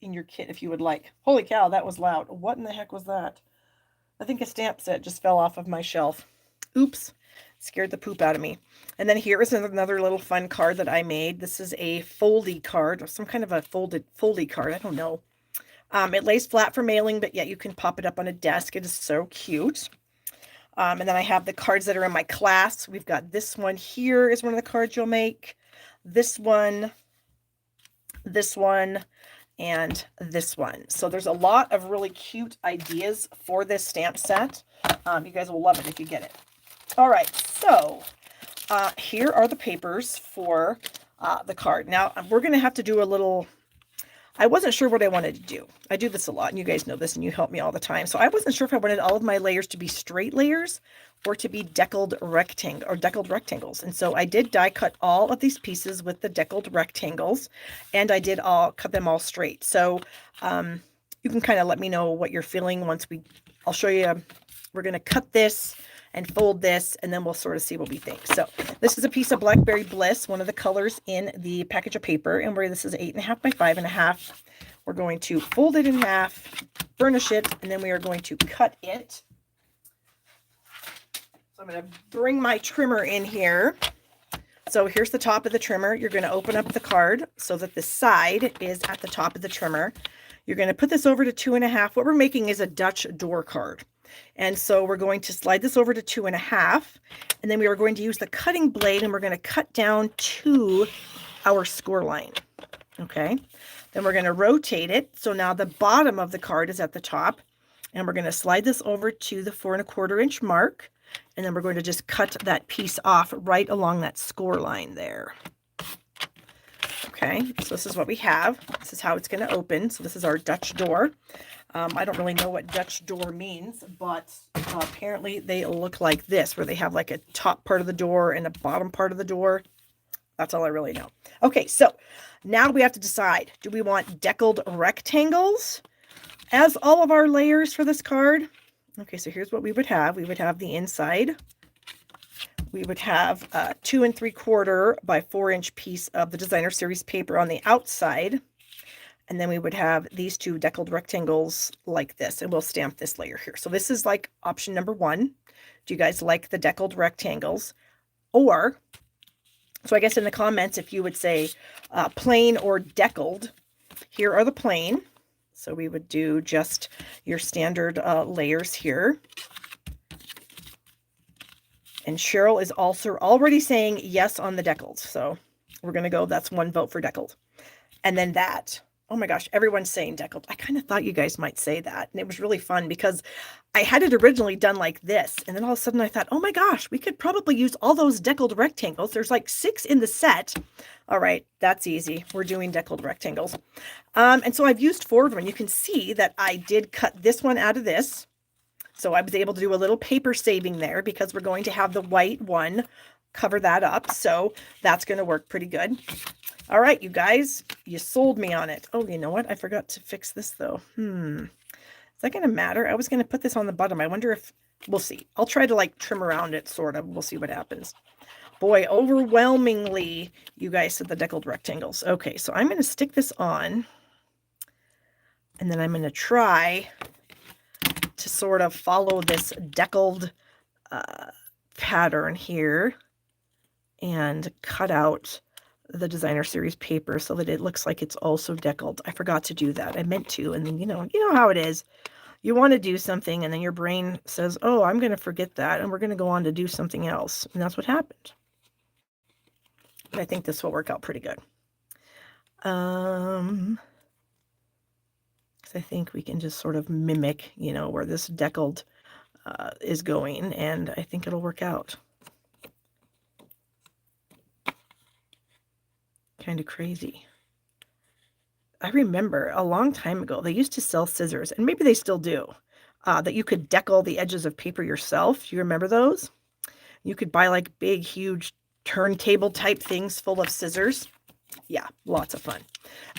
in your kit if you would like. Holy cow, that was loud. What in the heck was that? I think a stamp set just fell off of my shelf. Oops, scared the poop out of me. And then here is another little fun card that I made. This is a foldy card, or some kind of a foldy card. I don't know. It lays flat for mailing, but yet you can pop it up on a desk. It is so cute. And then I have the cards that are in my class. We've got this one here is one of the cards you'll make. This one, and this one. So there's a lot of really cute ideas for this stamp set. You guys will love it if you get it. All right, so here are the papers for the card. Now we're going to have to do a little, I wasn't sure what I wanted to do. I do this a lot, and you guys know this, and you help me all the time. So I wasn't sure if I wanted all of my layers to be straight layers or to be deckled rectangles. And so I did die cut all of these pieces with the deckled rectangles, and I did cut them all straight. So you can kind of let me know what you're feeling once I'll show you. We're going to cut this and fold this, and then we'll sort of see what we think. So this is a piece of Blackberry Bliss, one of the colors in the package of paper, and this is 8.5 by 5.5. We're going to fold it in half, burnish it, and then we are going to cut it. So I'm going to bring my trimmer in here. So here's the top of the trimmer. You're going to open up the card so that the side is at the top of the trimmer. You're going to put this over to 2.5. What we're making is a Dutch door card. And so we're going to slide this over to 2.5, and then we are going to use the cutting blade, and we're going to cut down to our score line. Okay. Then we're going to rotate it. So now the bottom of the card is at the top, and we're going to slide this over to the 4.25 inch mark. And then we're going to just cut that piece off right along that score line there. Okay, so this is what we have. This is how it's going to open. So this is our Dutch door. I don't really know what Dutch door means, but apparently they look like this, where they have like a top part of the door and a bottom part of the door. That's all I really know. Okay, so now we have to decide, do we want deckled rectangles as all of our layers for this card? Okay, so here's what we would have. We would have the inside. We would have a 2 3/4 by 4 inch piece of the Designer Series paper on the outside. And then we would have these two deckled rectangles like this, and we'll stamp this layer here. So this is like option number 1. Do you guys like the deckled rectangles? Or, so I guess in the comments, if you would say plain or deckled, here are the plain. So we would do just your standard layers here. And Cheryl is also already saying yes on the deckled. So we're going to go, that's 1 vote for deckled. And then that. Oh my gosh, everyone's saying deckled. I kind of thought you guys might say that. And it was really fun because I had it originally done like this. And then all of a sudden I thought, oh my gosh, we could probably use all those deckled rectangles. There's like 6 in the set. All right, that's easy. We're doing deckled rectangles. And so I've used 4 of them. And you can see that I did cut this one out of this. So I was able to do a little paper saving there because we're going to have the white one cover that up. So that's going to work pretty good. All right, you guys, you sold me on it. Oh, you know what? I forgot to fix this though. Is that going to matter? I was going to put this on the bottom. I wonder if, we'll see. I'll try to like trim around it sort of. We'll see what happens. Boy, overwhelmingly, you guys said the deckled rectangles. Okay, so I'm going to stick this on, and then I'm going to try to sort of follow this deckled pattern here and cut out the Designer Series paper so that it looks like it's also deckled. I forgot to do that. I meant to, and then you know how it is. You want to do something, and then your brain says, "Oh, I'm going to forget that, and we're going to go on to do something else." And that's what happened. But I think this will work out pretty good. Because I think we can just sort of mimic, where this deckled is going, and I think it'll work out. Kind of crazy. I remember a long time ago, they used to sell scissors, and maybe they still do, that you could deckle the edges of paper yourself. Do you remember those? You could buy like big, huge turntable type things full of scissors. Yeah, lots of fun.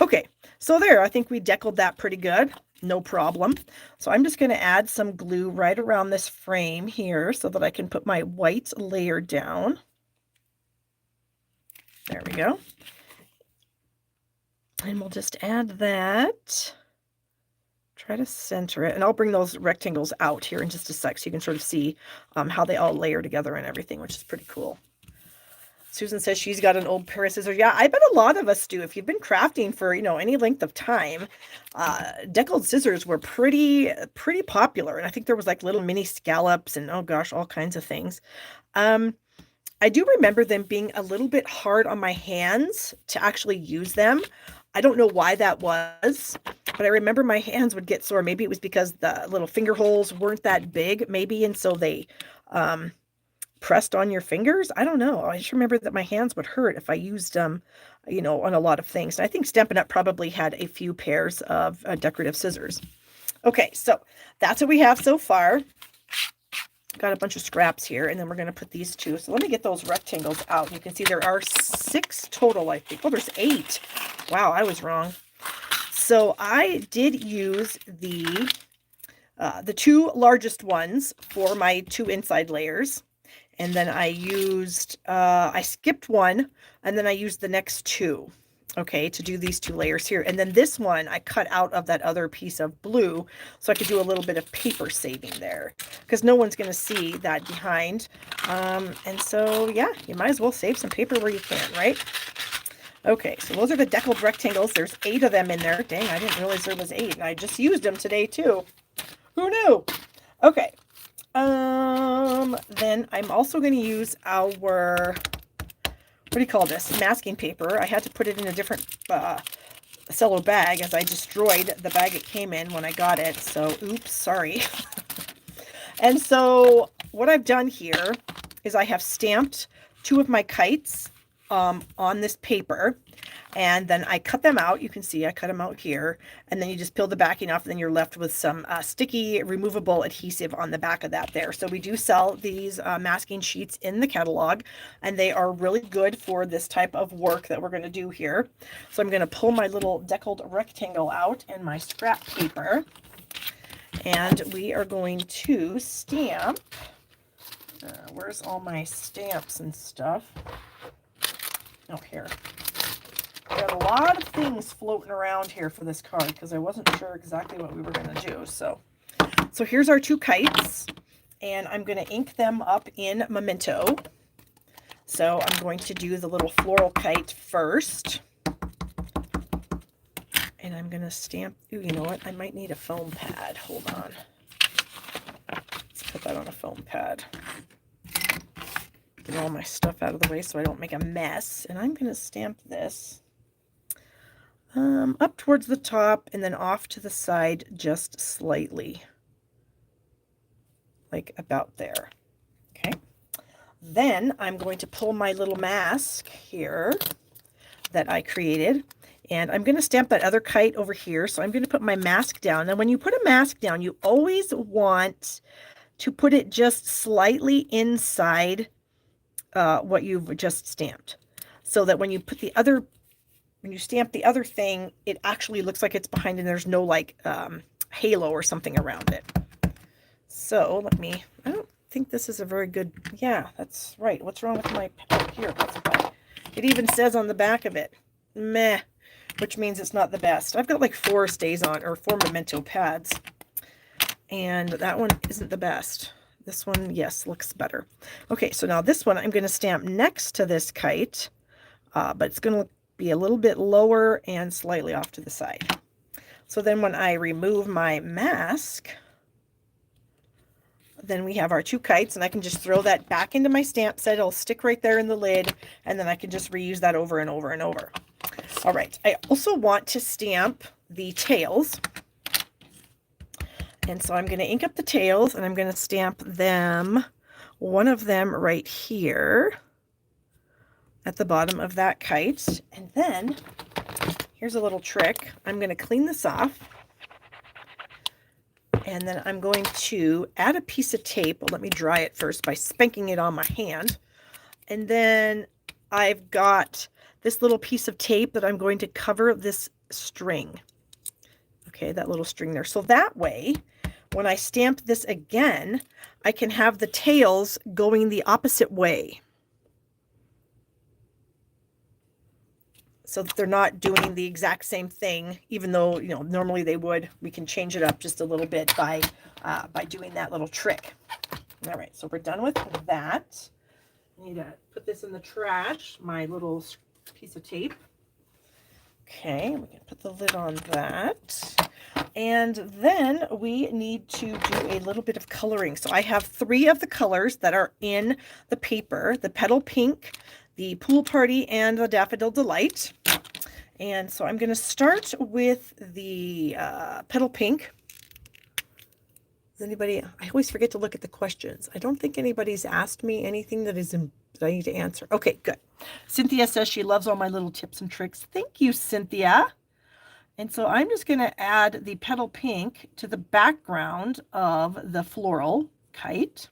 Okay, so there, I think we deckled that pretty good. No problem. So I'm just going to add some glue right around this frame here so that I can put my white layer down. There we go. And we'll just add that. Try to center it. And I'll bring those rectangles out here in just a sec so you can sort of see how they all layer together and everything, which is pretty cool. Susan says she's got an old pair of scissors. Yeah, I bet a lot of us do. If you've been crafting for, any length of time, deckled scissors were pretty popular. And I think there was like little mini scallops and, oh gosh, all kinds of things. I do remember them being a little bit hard on my hands to actually use them. I don't know why that was, but I remember my hands would get sore. Maybe it was because the little finger holes weren't that big, maybe. And so they pressed on your fingers. I don't know. I just remember that my hands would hurt if I used them, on a lot of things. And I think Stampin' Up! Probably had a few pairs of decorative scissors. Okay, so that's what we have so far. Got a bunch of scraps here, and then we're going to put these two. So let me get those rectangles out. You can see there are 6 total, I think. Oh, there's 8. Wow, I was wrong. So I did use the 2 largest ones for my 2 inside layers. And then I used, I skipped one, and then I used the next 2. Okay, to do these 2 layers here. And then this one I cut out of that other piece of blue so I could do a little bit of paper saving there, because no one's going to see that behind. And so, yeah, you might as well save some paper where you can, right? Okay, so those are the deckled rectangles. There's 8 of them in there. Dang, I didn't realize there was 8, and I just used them today too. Who knew? Okay. Then I'm also going to use our, what do you call this? Masking paper. I had to put it in a different cello bag as I destroyed the bag it came in when I got it. So, oops, sorry. And so what I've done here is I have stamped 2 of my kites on this paper, and then I cut them out. You can see I cut them out here, and then you just peel the backing off, and then you're left with some sticky removable adhesive on the back of that there. So we do sell these masking sheets in the catalog, and they are really good for this type of work that we're going to do here. So I'm going to pull my little deckled rectangle out and my scrap paper, and we are going to stamp. Where's all my stamps and stuff? Oh, here. Got a lot of things floating around here for this card because I wasn't sure exactly what we were going to do. So here's our 2 kites, and I'm going to ink them up in Memento. So I'm going to do the little floral kite first. And I'm going to stamp. Ooh, you know what? I might need a foam pad. Hold on. Let's put that on a foam pad. Get all my stuff out of the way so I don't make a mess. And I'm going to stamp this up towards the top and then off to the side just slightly. Like about there. Okay. Then I'm going to pull my little mask here that I created. And I'm going to stamp that other kite over here. So I'm going to put my mask down. Now, when you put a mask down, you always want to put it just slightly inside what you've just stamped, so that when you put when you stamp the other thing, it actually looks like it's behind and there's no like halo or something around it. So I don't think this is a very good, yeah, that's right. What's wrong with my, here, it even says on the back of it, meh, which means it's not the best. I've got like 4 stays on, or 4 Memento pads, and that one isn't the best. This one, yes, looks better. Okay, so now this one I'm going to stamp next to this kite, but it's going to be a little bit lower and slightly off to the side. So then when I remove my mask, then we have our 2 kites, and I can just throw that back into my stamp set. It'll stick right there in the lid, and then I can just reuse that over and over and over. All right, I also want to stamp the tails. And so I'm going to ink up the tails, and I'm going to stamp them, one of them right here at the bottom of that kite. And then here's a little trick. I'm going to clean this off, and then I'm going to add a piece of tape. Well, let me dry it first by spanking it on my hand. And then I've got this little piece of tape that I'm going to cover this string. Okay, that little string there. So that way, when I stamp this again, I can have the tails going the opposite way, so that they're not doing the exact same thing, even though, normally they would. We can change it up just a little bit by doing that little trick. All right, so we're done with that. I need to put this in the trash, my little piece of tape. Okay, we can put the lid on that. And then we need to do a little bit of coloring. So I have 3 of the colors that are in the paper: the Petal Pink, the Pool Party, and the Daffodil Delight. And so I'm going to start with the Petal Pink. Does anybody, I always forget to look at the questions. I don't think anybody's asked me anything that that I need to answer. Okay, good. Cynthia says she loves all my little tips and tricks. Thank you, Cynthia. And so I'm just going to add the petal pink to the background of the floral kite.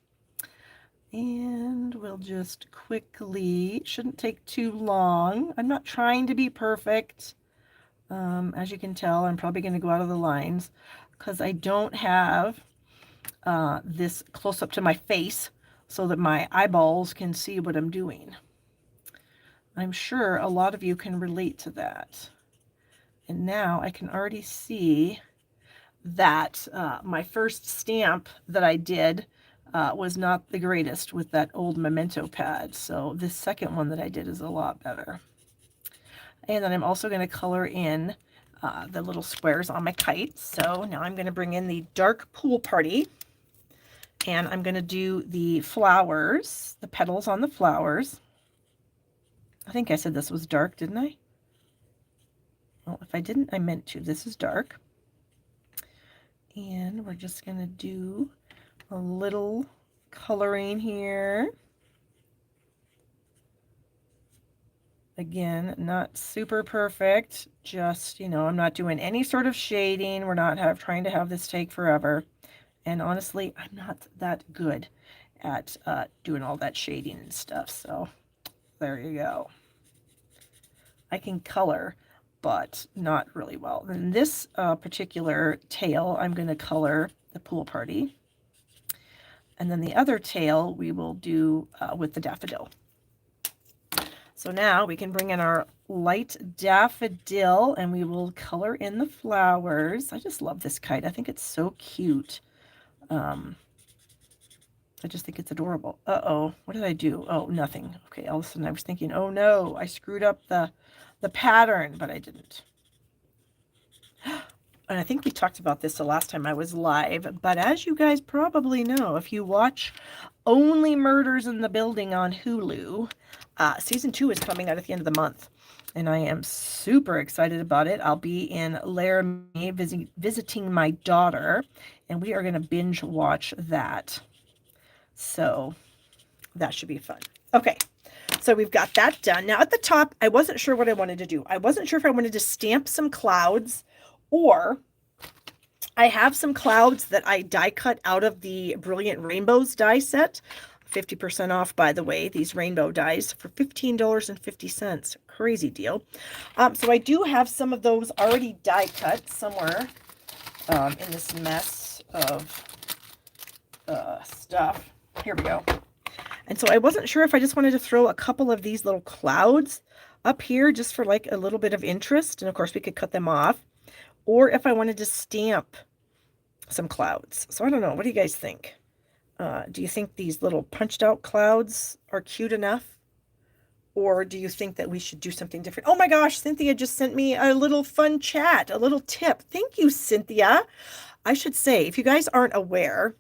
And we'll just quickly, shouldn't take too long. I'm not trying to be perfect. As you can tell, I'm probably going to go out of the lines because I don't have this close up to my face so that my eyeballs can see what I'm doing. I'm sure a lot of you can relate to that. And now I can already see that my first stamp that I did was not the greatest with that old memento pad. So this second one that I did is a lot better. And then I'm also going to color in the little squares on my kite. So now I'm going to bring in the dark pool party. And I'm going to do the flowers, the petals on the flowers. I think I said this was dark, didn't I? Well, if I didn't, I meant to. This is dark. And we're just going to do a little coloring here. Again, not super perfect. Just, you know, I'm not doing any sort of shading. We're not trying to have this take forever. And honestly, I'm not that good at doing all that shading and stuff. So there you go. I can color, but not really well. In this particular tail, I'm going to color the pool party. And then the other tail we will do with the daffodil. So now we can bring in our light daffodil and we will color in the flowers. I just love this kite. I think it's so cute. I just think it's adorable. Uh-oh, what did I do? Oh, nothing. Okay, all of a sudden I was thinking, oh no, I screwed up the pattern, but I didn't. And I think we talked about this the last time I was live, but as you guys probably know, if you watch Only Murders in the Building on Hulu, season 2 is coming out at the end of the month. And I am super excited about it. I'll be in Laramie visiting my daughter, and we are going to binge watch that. So that should be fun. Okay, so we've got that done. Now at the top, I wasn't sure what I wanted to do. I wasn't sure if I wanted to stamp some clouds, or I have some clouds that I die cut out of the Brilliant Rainbows die set. 50% off, by the way, these rainbow dies for $15.50. Crazy deal. So I do have some of those already die cut somewhere in this mess of stuff. Here we go. And so I wasn't sure if I just wanted to throw a couple of these little clouds up here just for like a little bit of interest. And of course we could cut them off. Or if I wanted to stamp some clouds. So I don't know. What do you guys think? Do you think these little punched out clouds are cute enough? Or do you think that we should do something different? Oh my gosh, Cynthia just sent me a little fun chat, a little tip. Thank you, Cynthia. I should say, if you guys aren't aware,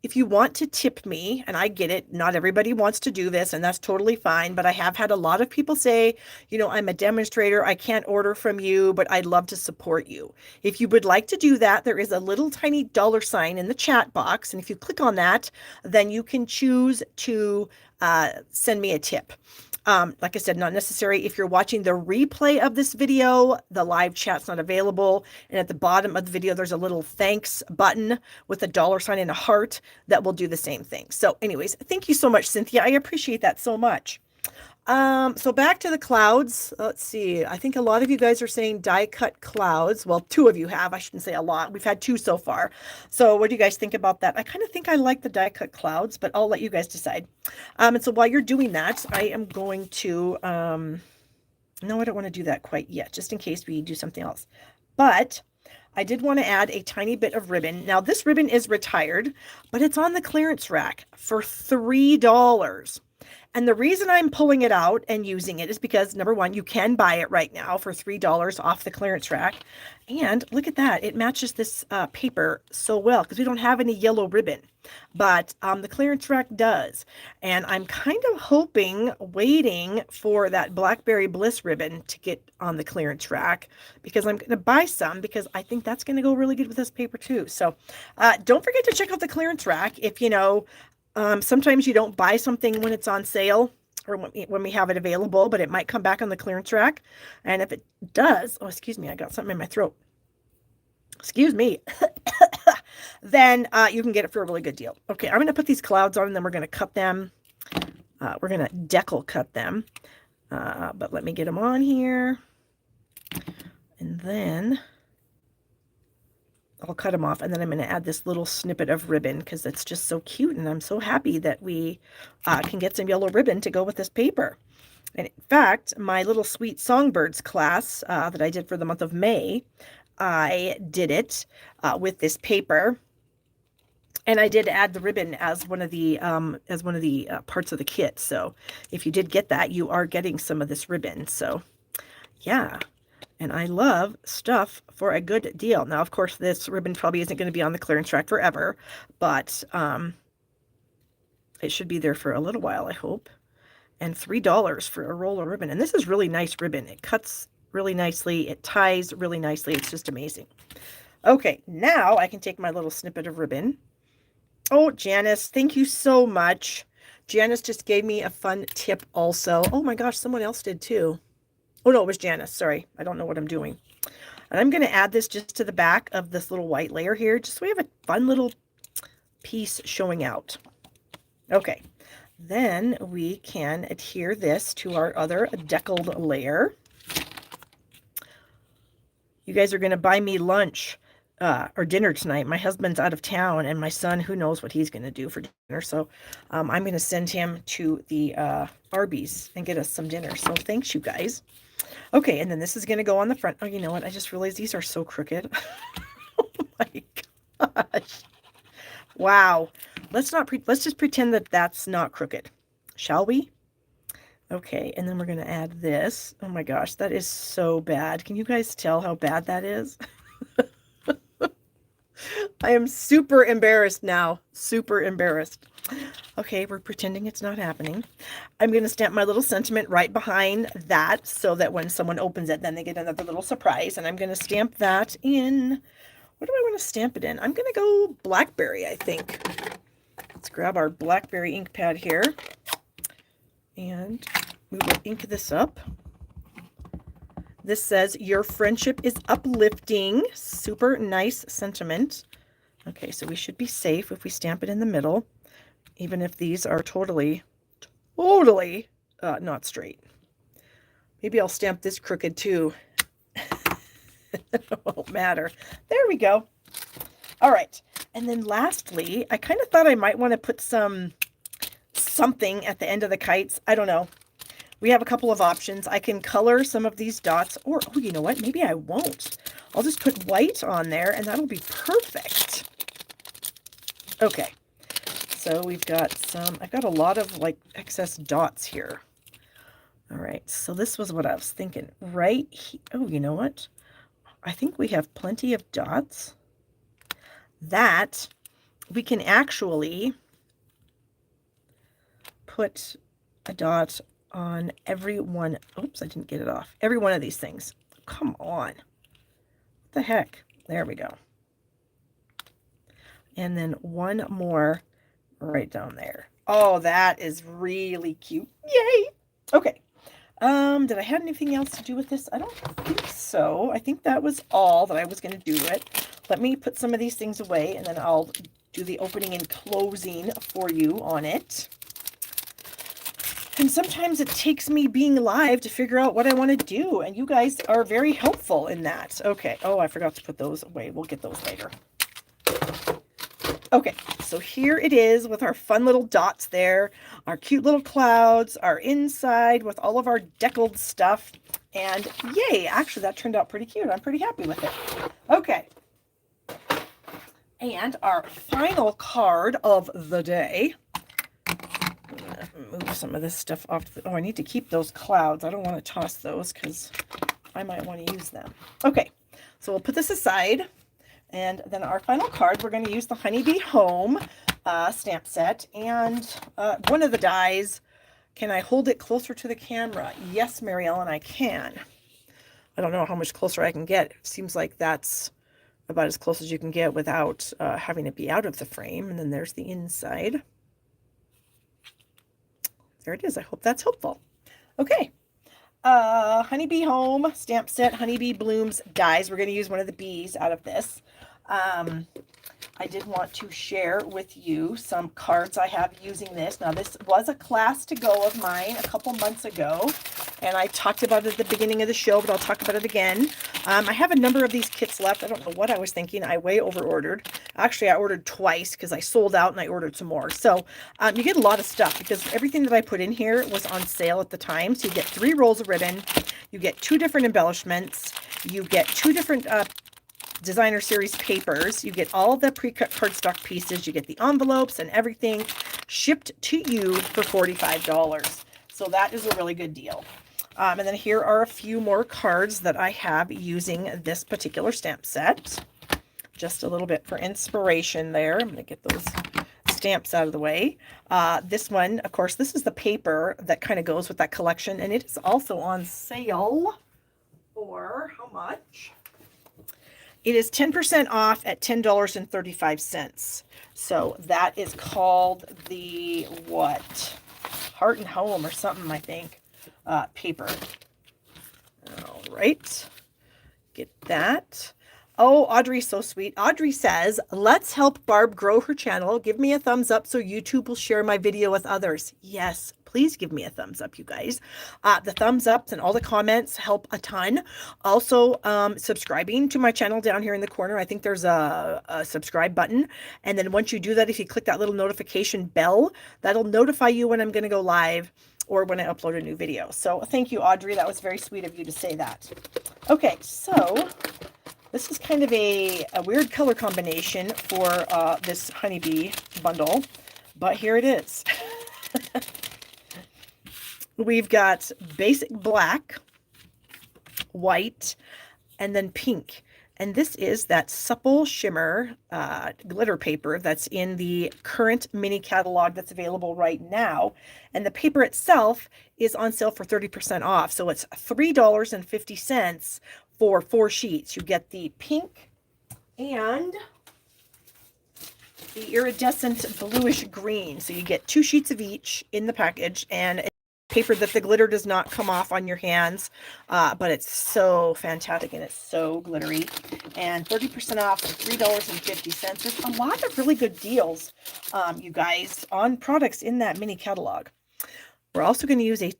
if you want to tip me, and I get it, not everybody wants to do this, and that's totally fine, but I have had a lot of people say, you know, I'm a demonstrator, I can't order from you, but I'd love to support you. If you would like to do that, there is a little tiny $ in the chat box, and if you click on that, then you can choose to send me a tip. Like I said, not necessary. If you're watching the replay of this video, the live chat's not available. And at the bottom of the video, there's a little thanks button with a $ and a heart that will do the same thing. So anyways, thank you so much, Cynthia. I appreciate that so much. So back to the clouds. Let's see. I think a lot of you guys are saying die cut clouds. Well, 2 of you have. I shouldn't say a lot. We've had 2 so far. So what do you guys think about that? I kind of think I like the die cut clouds, but I'll let you guys decide. And so while you're doing that, I am going to, no, I don't want to do that quite yet, just in case we do something else. But I did want to add a tiny bit of ribbon. Now this ribbon is retired, but it's on the clearance rack for $3. And the reason I'm pulling it out and using it is because, number one, you can buy it right now for $3 off the clearance rack. And look at that. It matches this paper so well because we don't have any yellow ribbon. But the clearance rack does. And I'm kind of waiting for that Blackberry Bliss ribbon to get on the clearance rack because I'm going to buy some because I think that's going to go really good with this paper too. So don't forget to check out the clearance rack if you know. Sometimes you don't buy something when it's on sale or when we have it available, but it might come back on the clearance rack. And if it does, oh, excuse me, I got something in my throat. Excuse me. Then you can get it for a really good deal. Okay, I'm going to put these clouds on and then we're going to cut them. We're going to decal cut them. But let me get them on here. And then I'll cut them off, and then I'm going to add this little snippet of ribbon because it's just so cute, and I'm so happy that we can get some yellow ribbon to go with this paper. And in fact, my little Sweet Songbirds class that I did for the month of May, I did it with this paper, and I did add the ribbon as one of the parts of the kit. So if you did get that, you are getting some of this ribbon. So yeah. And I love stuff for a good deal. Now, of course, this ribbon probably isn't going to be on the clearance rack forever, but it should be there for a little while, I hope. And $3 for a roll of ribbon. And this is really nice ribbon. It cuts really nicely. It ties really nicely. It's just amazing. Okay, now I can take my little snippet of ribbon. Oh, Janice, thank you so much. Janice just gave me a fun tip also. Oh my gosh, someone else did too. Oh, no, it was Janice. Sorry. I don't know what I'm doing. And I'm going to add this just to the back of this little white layer here, just so we have a fun little piece showing out. Okay. Then we can adhere this to our other deckled layer. You guys are going to buy me lunch or dinner tonight. My husband's out of town, and my son, who knows what he's going to do for dinner. So I'm going to send him to the Arby's and get us some dinner. So thanks, you guys. Okay, and then this is going to go on the front. Oh, you know what? I just realized these are so crooked. Oh my gosh. Wow. Let's just pretend that that's not crooked. Shall we? Okay, and then we're going to add this. Oh my gosh, that is so bad. Can you guys tell how bad that is? I am super embarrassed now. Super embarrassed. Okay, we're pretending it's not happening. I'm going to stamp my little sentiment right behind that so that when someone opens it, then they get another little surprise. And I'm going to stamp that in. What do I want to stamp it in? I'm going to go blackberry, I think. Let's grab our blackberry ink pad here. And we will ink this up. This says, your friendship is uplifting. Super nice sentiment. Okay, so we should be safe if we stamp it in the middle, even if these are totally not straight. Maybe I'll stamp this crooked too. It won't matter. There we go. All right. And then lastly, I kind of thought I might want to put something at the end of the kites. I don't know. We have a couple of options. I can color some of these dots, or, oh, you know what? Maybe I won't. I'll just put white on there, and that'll be perfect. Okay. So we've got I've got a lot of like excess dots here. All right. So this was what I was thinking right here. Oh, you know what? I think we have plenty of dots that we can actually put a dot on every one. Oops, I didn't get it off. Every one of these things. Come on. What the heck? There we go. And then one more right down there. Oh, that is really cute. Yay! Okay. Did I have anything else to do with this? I don't think so. I think that was all that I was going to do it. Let me put some of these things away, and then I'll do the opening and closing for you on it. And sometimes it takes me being live to figure out what I want to do, and you guys are very helpful in that. Okay. Oh, I forgot to put those away. We'll get those later. Okay, so here it is with our fun little dots there, our cute little clouds, our inside with all of our deckled stuff, and yay, actually that turned out pretty cute. I'm pretty happy with it. Okay, and our final card of the day. move some of this stuff off. Oh, I need to keep those clouds. I don't want to toss those because I might want to use them. Okay, so we'll put this aside. And then our final card, we're going to use the Honeybee Home stamp set. And one of the dies, can I hold it closer to the camera? Yes, Mary Ellen, I can. I don't know how much closer I can get. It seems like that's about as close as you can get without having it be out of the frame. And then there's the inside. There it is. I hope that's helpful. Okay. Honeybee Home stamp set, Honeybee Blooms dies. We're going to use one of the bees out of this. I did want to share with you some cards I have using this. Now, this was a class to go of mine a couple months ago, and I talked about it at the beginning of the show, but I'll talk about it again. I have a number of these kits left. I don't know what I was thinking. I way over ordered. Actually, I ordered twice because I sold out and I ordered some more. So you get a lot of stuff because everything that I put in here was on sale at the time. So you get 3 rolls of ribbon, you get 2 different embellishments, you get 2 different designer series papers, you get all the pre-cut cardstock pieces, you get the envelopes and everything shipped to you for $45. So that is a really good deal. And then here are a few more cards that I have using this particular stamp set. Just a little bit for inspiration there. I'm going to get those stamps out of the way. This one, of course, this is the paper that kind of goes with that collection, and it is also on sale for how much? It is 10% off at $10.35. So that is called the what? Heart and Home or something, I think. Paper. All right. Get that. Oh, Audrey's so sweet. Audrey says, let's help Barb grow her channel. Give me a thumbs up so YouTube will share my video with others. Yes, please give me a thumbs up, you guys. The thumbs ups and all the comments help a ton. Also, subscribing to my channel down here in the corner. I think there's a subscribe button. And then once you do that, if you click that little notification bell, that'll notify you when I'm going to go live or when I upload a new video. So thank you, Audrey. That was very sweet of you to say that. Okay, so this is kind of a weird color combination for this Honeybee bundle, but here it is. We've got basic black, white, and then pink. And this is that supple shimmer glitter paper that's in the current mini catalog that's available right now. And the paper itself is on sale for 30% off. So it's $3.50 for 4 sheets. You get the pink and the iridescent bluish green. So you get 2 sheets of each in the package, and it's paper that the glitter does not come off on your hands, but it's so fantastic and it's so glittery. And 30% off for $3.50. There's a lot of really good deals, you guys, on products in that mini catalog. We're also going to use a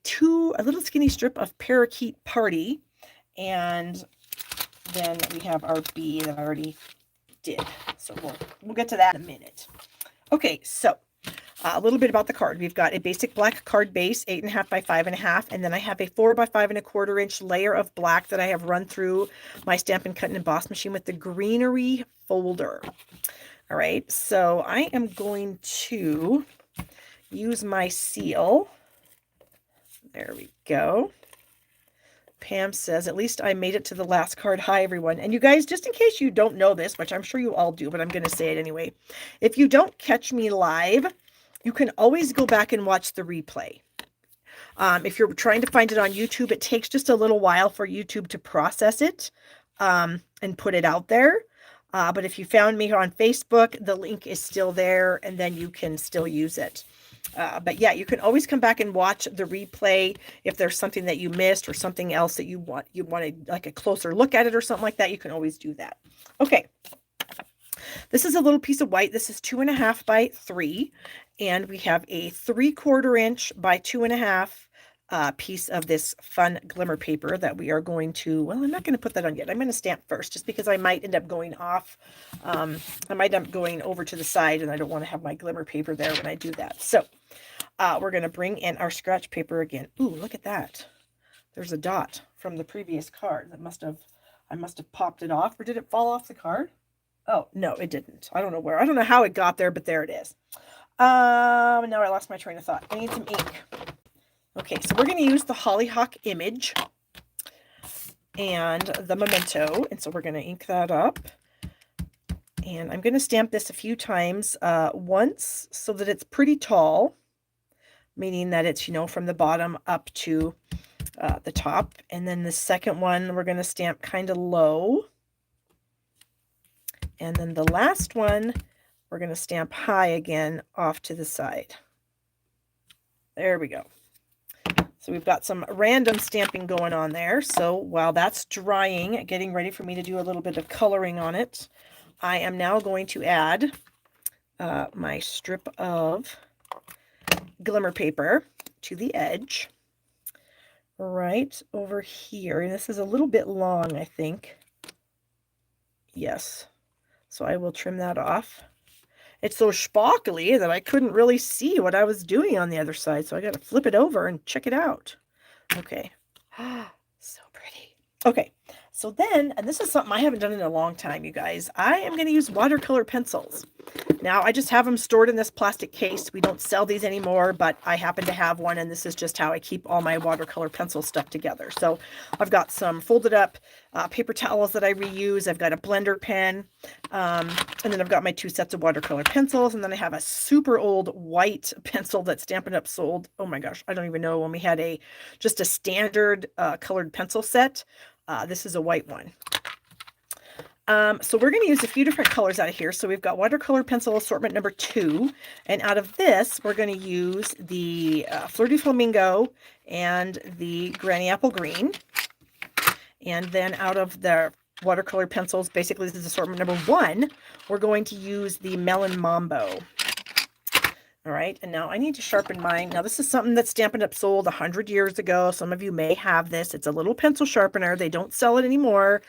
little skinny strip of Parakeet Party. And then we have our bee that I already did. So we'll get to that in a minute. Okay, so a little bit about the card. We've got a basic black card base, 8.5 by 5.5, and then I have a 4 by 5.25 inch layer of black that I have run through my Stampin' Cut and Emboss machine with the greenery folder. All right, so I am going to use my seal. There we go. Pam says, at least I made it to the last card. Hi, everyone. And you guys, just in case you don't know this, which I'm sure you all do, but I'm going to say it anyway. If you don't catch me live, you can always go back and watch the replay. If you're trying to find it on YouTube, it takes just a little while for YouTube to process it and put it out there. But if you found me on Facebook, the link is still there, and then you can still use it. But yeah, you can always come back and watch the replay if there's something that you missed or something else that you wanted like a closer look at it or something like that. You can always do that. Okay. This is a little piece of white. This is 2.5 by 3, and we have a 3/4 inch by 2.5 piece of this fun glimmer paper that we are going to, well, I'm not going to put that on yet. I'm going to stamp first just because I might end up going off. I might end up going over to the side, and I don't want to have my glimmer paper there when I do that. So we're going to bring in our scratch paper again. Ooh, look at that. There's a dot from the previous card that I must have popped it off, or did it fall off the card? Oh, no, it didn't. I don't know where. I don't know how it got there, but there it is. Now I lost my train of thought. I need some ink. Okay, so we're going to use the Hollyhock image and the memento, and so we're going to ink that up. And I'm going to stamp this a few times, once so that it's pretty tall, meaning that it's, from the bottom up to the top. And then the second one, we're going to stamp kind of low. And then the last one, we're going to stamp high again off to the side. There we go. So we've got some random stamping going on there. So while that's drying, getting ready for me to do a little bit of coloring on it, I am now going to add my strip of glimmer paper to the edge right over here. And this is a little bit long, I think. Yes. So I will trim that off. It's so sparkly that I couldn't really see what I was doing on the other side. So I got to flip it over and check it out. Okay. So pretty. Okay. So then, and this is something I haven't done in a long time, you guys, I am going to use watercolor pencils. Now, I just have them stored in this plastic case. We don't sell these anymore, but I happen to have one, and this is just how I keep all my watercolor pencil stuff together. So I've got some folded up paper towels that I reuse. I've got a blender pen, and then I've got my 2 sets of watercolor pencils, and then I have a super old white pencil that Stampin' Up! Sold. Oh my gosh, I don't even know, when we had just a standard colored pencil set. This is a white one. So we're going to use a few different colors out of here. So we've got watercolor pencil assortment number 2. And out of this, we're going to use the Flirty Flamingo and the Granny Apple Green. And then out of the watercolor pencils, basically this is assortment number 1, we're going to use the Melon Mambo. All right, and now I need to sharpen mine. Now this is something that Stampin' Up! Sold 100 years ago. Some of you may have this. It's a little pencil sharpener. They don't sell it anymore.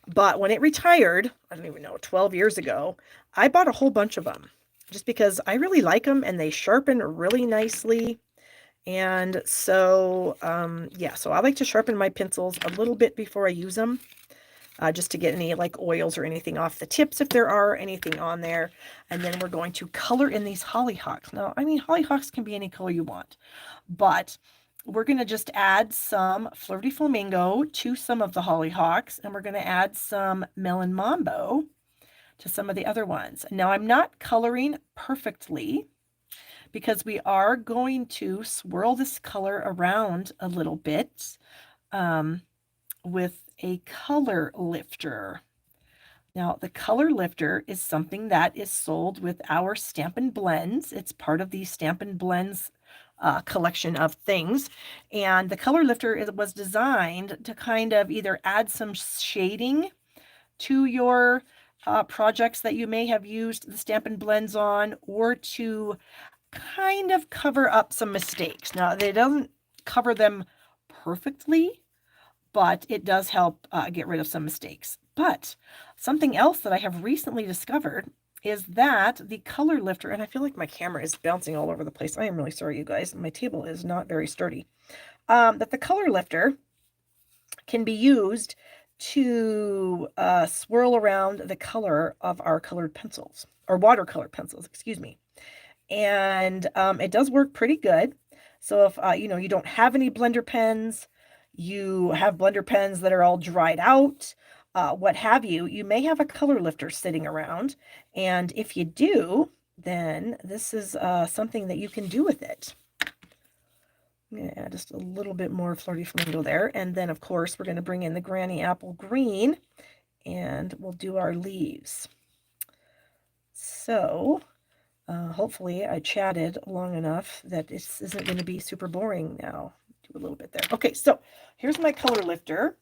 But when it retired, I don't even know, 12 years ago, I bought a whole bunch of them just because I really like them and they sharpen really nicely. And so, yeah, so I like to sharpen my pencils a little bit before I use them. Just to get any like oils or anything off the tips if there are anything on there. And then we're going to color in these hollyhocks. Now, I mean, hollyhocks can be any color you want, but we're going to just add some Flirty Flamingo to some of the hollyhocks, and we're going to add some Melon Mambo to some of the other ones. Now, I'm not coloring perfectly because we are going to swirl this color around a little bit with a color lifter. Now, the color lifter is something that is sold with our Stampin' Blends. It's part of the Stampin' Blends collection of things. And the color lifter was designed to kind of either add some shading to your projects that you may have used the Stampin' Blends on, or to kind of cover up some mistakes. Now, they don't cover them perfectly, but it does help get rid of some mistakes. But something else that I have recently discovered is that the color lifter, and I feel like my camera is bouncing all over the place. I am really sorry, you guys. My table is not very sturdy. That the color lifter can be used to swirl around the color of our colored pencils, or watercolor pencils, excuse me. And it does work pretty good. So if you don't have any blender pens, you have blender pens that are all dried out, what have you, you may have a color lifter sitting around. And if you do, then this is something that you can do with it. I'm going to add just a little bit more Flirty Flamingo there. And then, of course, we're going to bring in the Granny Apple Green, and we'll do our leaves. So hopefully I chatted long enough that this isn't going to be super boring now. Do a little bit there. Okay, so here's my color lifter.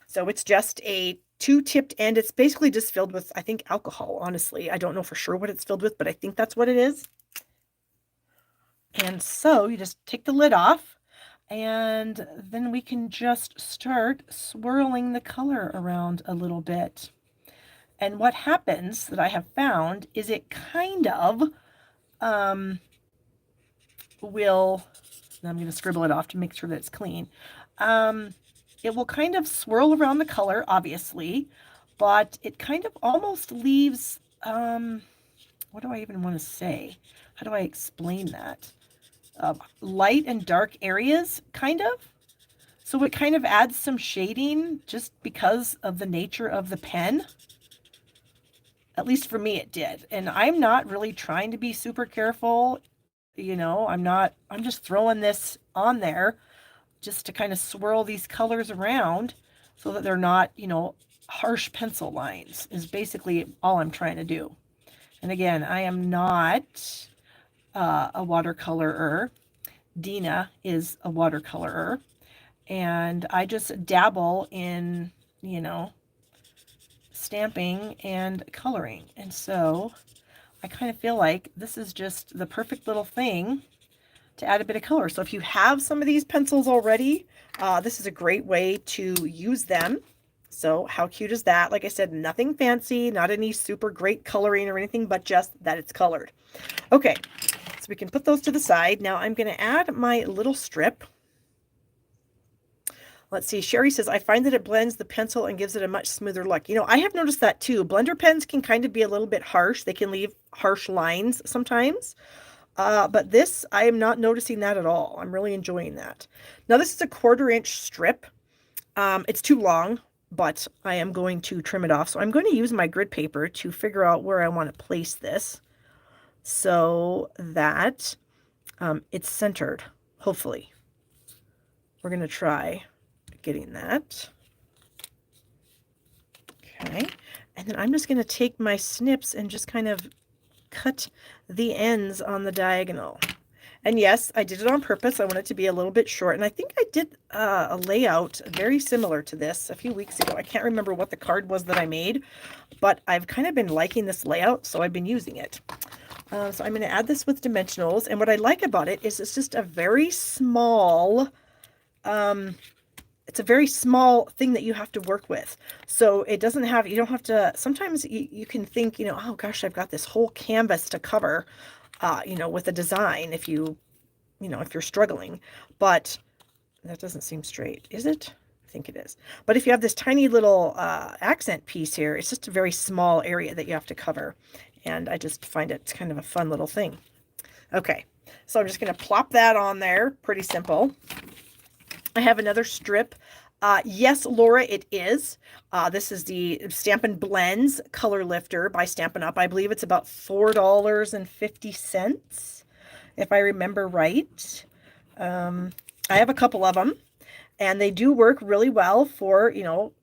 So it's just a 2-tipped end. It's basically just filled with, I think, alcohol, honestly. I don't know for sure what it's filled with, but I think that's what it is. And so you just take the lid off, and then we can just start swirling the color around a little bit. And what happens that I have found is it kind of will, I'm going to scribble it off to make sure that it's clean. It will kind of swirl around the color, obviously, but it kind of almost leaves, what do I even want to say? how do I explain that? Light and dark areas, kind of. So it kind of adds some shading just because of the nature of the pen. At least for me, it did. And I'm not really trying to be super careful. You know, I'm just throwing this on there just to kind of swirl these colors around so that they're not, harsh pencil lines is basically all I'm trying to do. And again, I am not a watercolorer. Dina is a watercolorer. And I just dabble in, stamping and coloring. And so I kind of feel like this is just the perfect little thing to add a bit of color. So if you have some of these pencils already, this is a great way to use them. So how cute is that? Like I said, nothing fancy, not any super great coloring or anything, but just that it's colored. Okay, so we can put those to the side. Now I'm going to add my little strip. Let's see, Sherry says, I find that it blends the pencil and gives it a much smoother look. I have noticed that too. Blender pens can kind of be a little bit harsh. They can leave harsh lines sometimes. But this, I am not noticing that at all. I'm really enjoying that. Now this is a 1/4 inch strip. It's too long, but I am going to trim it off. So I'm going to use my grid paper to figure out where I want to place this so that it's centered, hopefully. We're going to try getting that. Okay. And then I'm just going to take my snips and just kind of cut the ends on the diagonal. And yes, I did it on purpose. I want it to be a little bit short. And I think I did a layout very similar to this a few weeks ago. I can't remember what the card was that I made, but I've kind of been liking this layout, so I've been using it. So I'm going to add this with dimensionals. And what I like about it is it's just a very small, it's a very small thing that you have to work with. So it doesn't have, you don't have to, sometimes you can think, oh gosh, I've got this whole canvas to cover, with a design if if you're struggling, but that doesn't seem straight, is it? I think it is. But if you have this tiny little accent piece here, it's just a very small area that you have to cover. And I just find it kind of a fun little thing. Okay, so I'm just going to plop that on there. Pretty simple. I have another strip. Yes, Laura, it is. This is the Stampin' Blends Color Lifter by Stampin' Up. I believe it's about $4.50, if I remember right. I have a couple of them, and they do work really well for,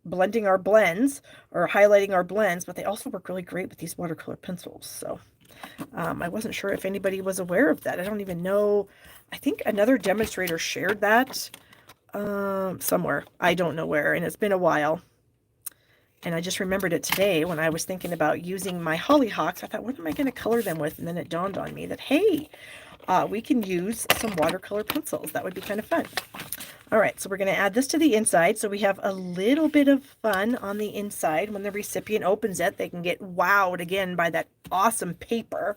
blending our blends or highlighting our blends, but they also work really great with these watercolor pencils. So I wasn't sure if anybody was aware of that. I don't even know. I think another demonstrator shared that somewhere. I don't know where, and it's been a while. And I just remembered it today when I was thinking about using my hollyhocks. I thought, what am I going to color them with? And then it dawned on me that, hey, we can use some watercolor pencils. That would be kind of fun. All right, so we're going to add this to the inside. So we have a little bit of fun on the inside. When the recipient opens it, they can get wowed again by that awesome paper.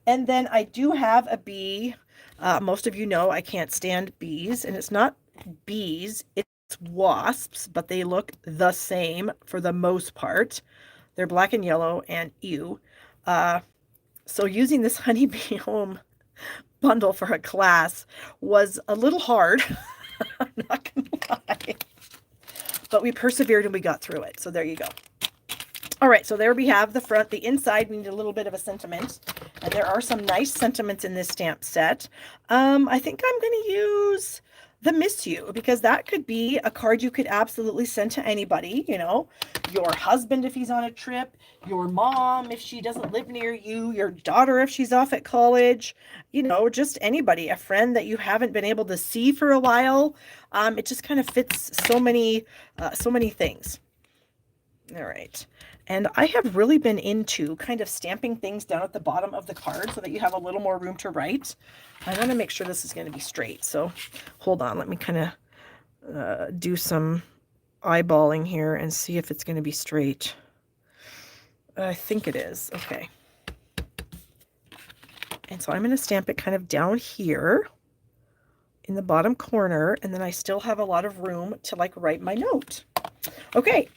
And then I do have a bee. Most of you know I can't stand bees, and it's not bees, it's wasps, but they look the same for the most part. They're black and yellow, and ew. So using this Honeybee Home bundle for a class was a little hard. I'm not gonna lie, but we persevered and we got through it. So there you go. All right, so there we have the front. The inside, we need a little bit of a sentiment, and there are some nice sentiments in this stamp set. I think I'm going to use the Miss You, because that could be a card you could absolutely send to anybody, your husband if he's on a trip, your mom if she doesn't live near you, your daughter if she's off at college, just anybody, a friend that you haven't been able to see for a while. It just kind of fits so many things. All right. And I have really been into kind of stamping things down at the bottom of the card so that you have a little more room to write. I want to make sure this is going to be straight. So hold on. Let me kind of do some eyeballing here and see if it's going to be straight. I think it is. Okay. And so I'm going to stamp it kind of down here in the bottom corner. And then I still have a lot of room to write my note. Okay.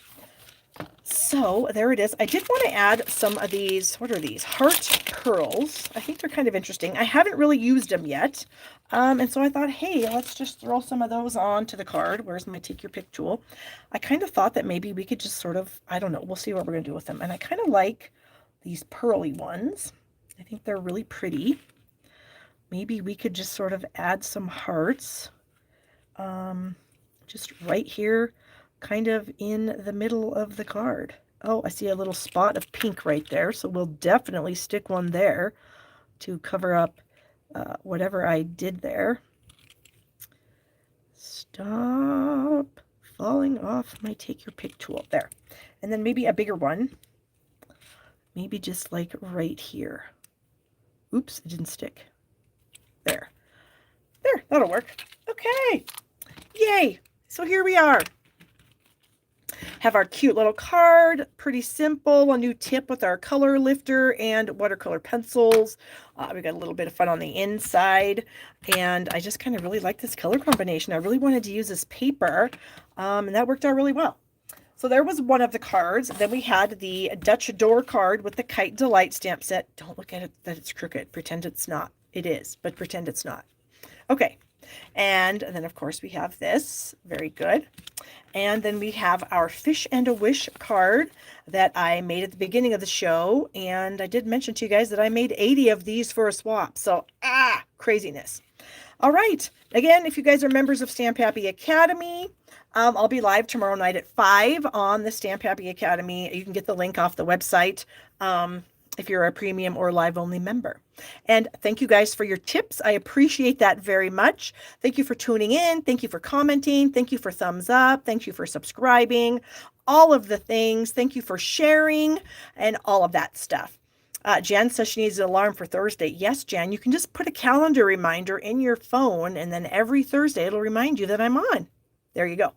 So there it is. I did want to add some of these, what are these? Heart pearls. I think they're kind of interesting. I haven't really used them yet. And so I thought, hey, let's just throw some of those onto the card. Where's my take your pick tool? I kind of thought that maybe we could just sort of, I don't know, we'll see what we're going to do with them. And I kind of like these pearly ones. I think they're really pretty. Maybe we could just sort of add some hearts. Just right here, kind of in the middle of the card. Oh, I see a little spot of pink right there, so we'll definitely stick one there to cover up whatever I did there. Stop falling off my take your pick tool there. And then maybe a bigger one, maybe just like right here. Oops, it didn't stick. There, that'll work. Okay, yay. So here we are. Have our cute little card, pretty simple, a new tip with our color lifter and watercolor pencils. We got a little bit of fun on the inside, and I just kind of really like this color combination. I really wanted to use this paper, and that worked out really well. So there was one of the cards. Then we had the Dutch door card with the Kite Delight stamp set. Don't look at it that it's crooked. Pretend it's not. It is, but pretend it's not. Okay. And then, of course, we have this. Very good. And then we have our Fish and a Wish card that I made at the beginning of the show. And I did mention to you guys that I made 80 of these for a swap. So, craziness. All right. Again, if you guys are members of Stamp Happy Academy, I'll be live tomorrow night at 5 on the Stamp Happy Academy. You can get the link off the website. If you're a premium or live only member. And thank you guys for your tips. I appreciate that very much. Thank you for tuning in. Thank you for commenting. Thank you for thumbs up. Thank you for subscribing. All of the things. Thank you for sharing and all of that stuff. Jen says she needs an alarm for Thursday. Yes, Jen, you can just put a calendar reminder in your phone, and then every Thursday it'll remind you that I'm on. There you go.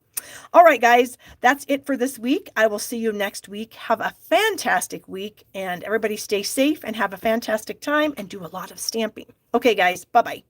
All right, guys, that's it for this week. I will see you next week. Have a fantastic week, and everybody stay safe and have a fantastic time and do a lot of stamping. Okay, guys, bye-bye.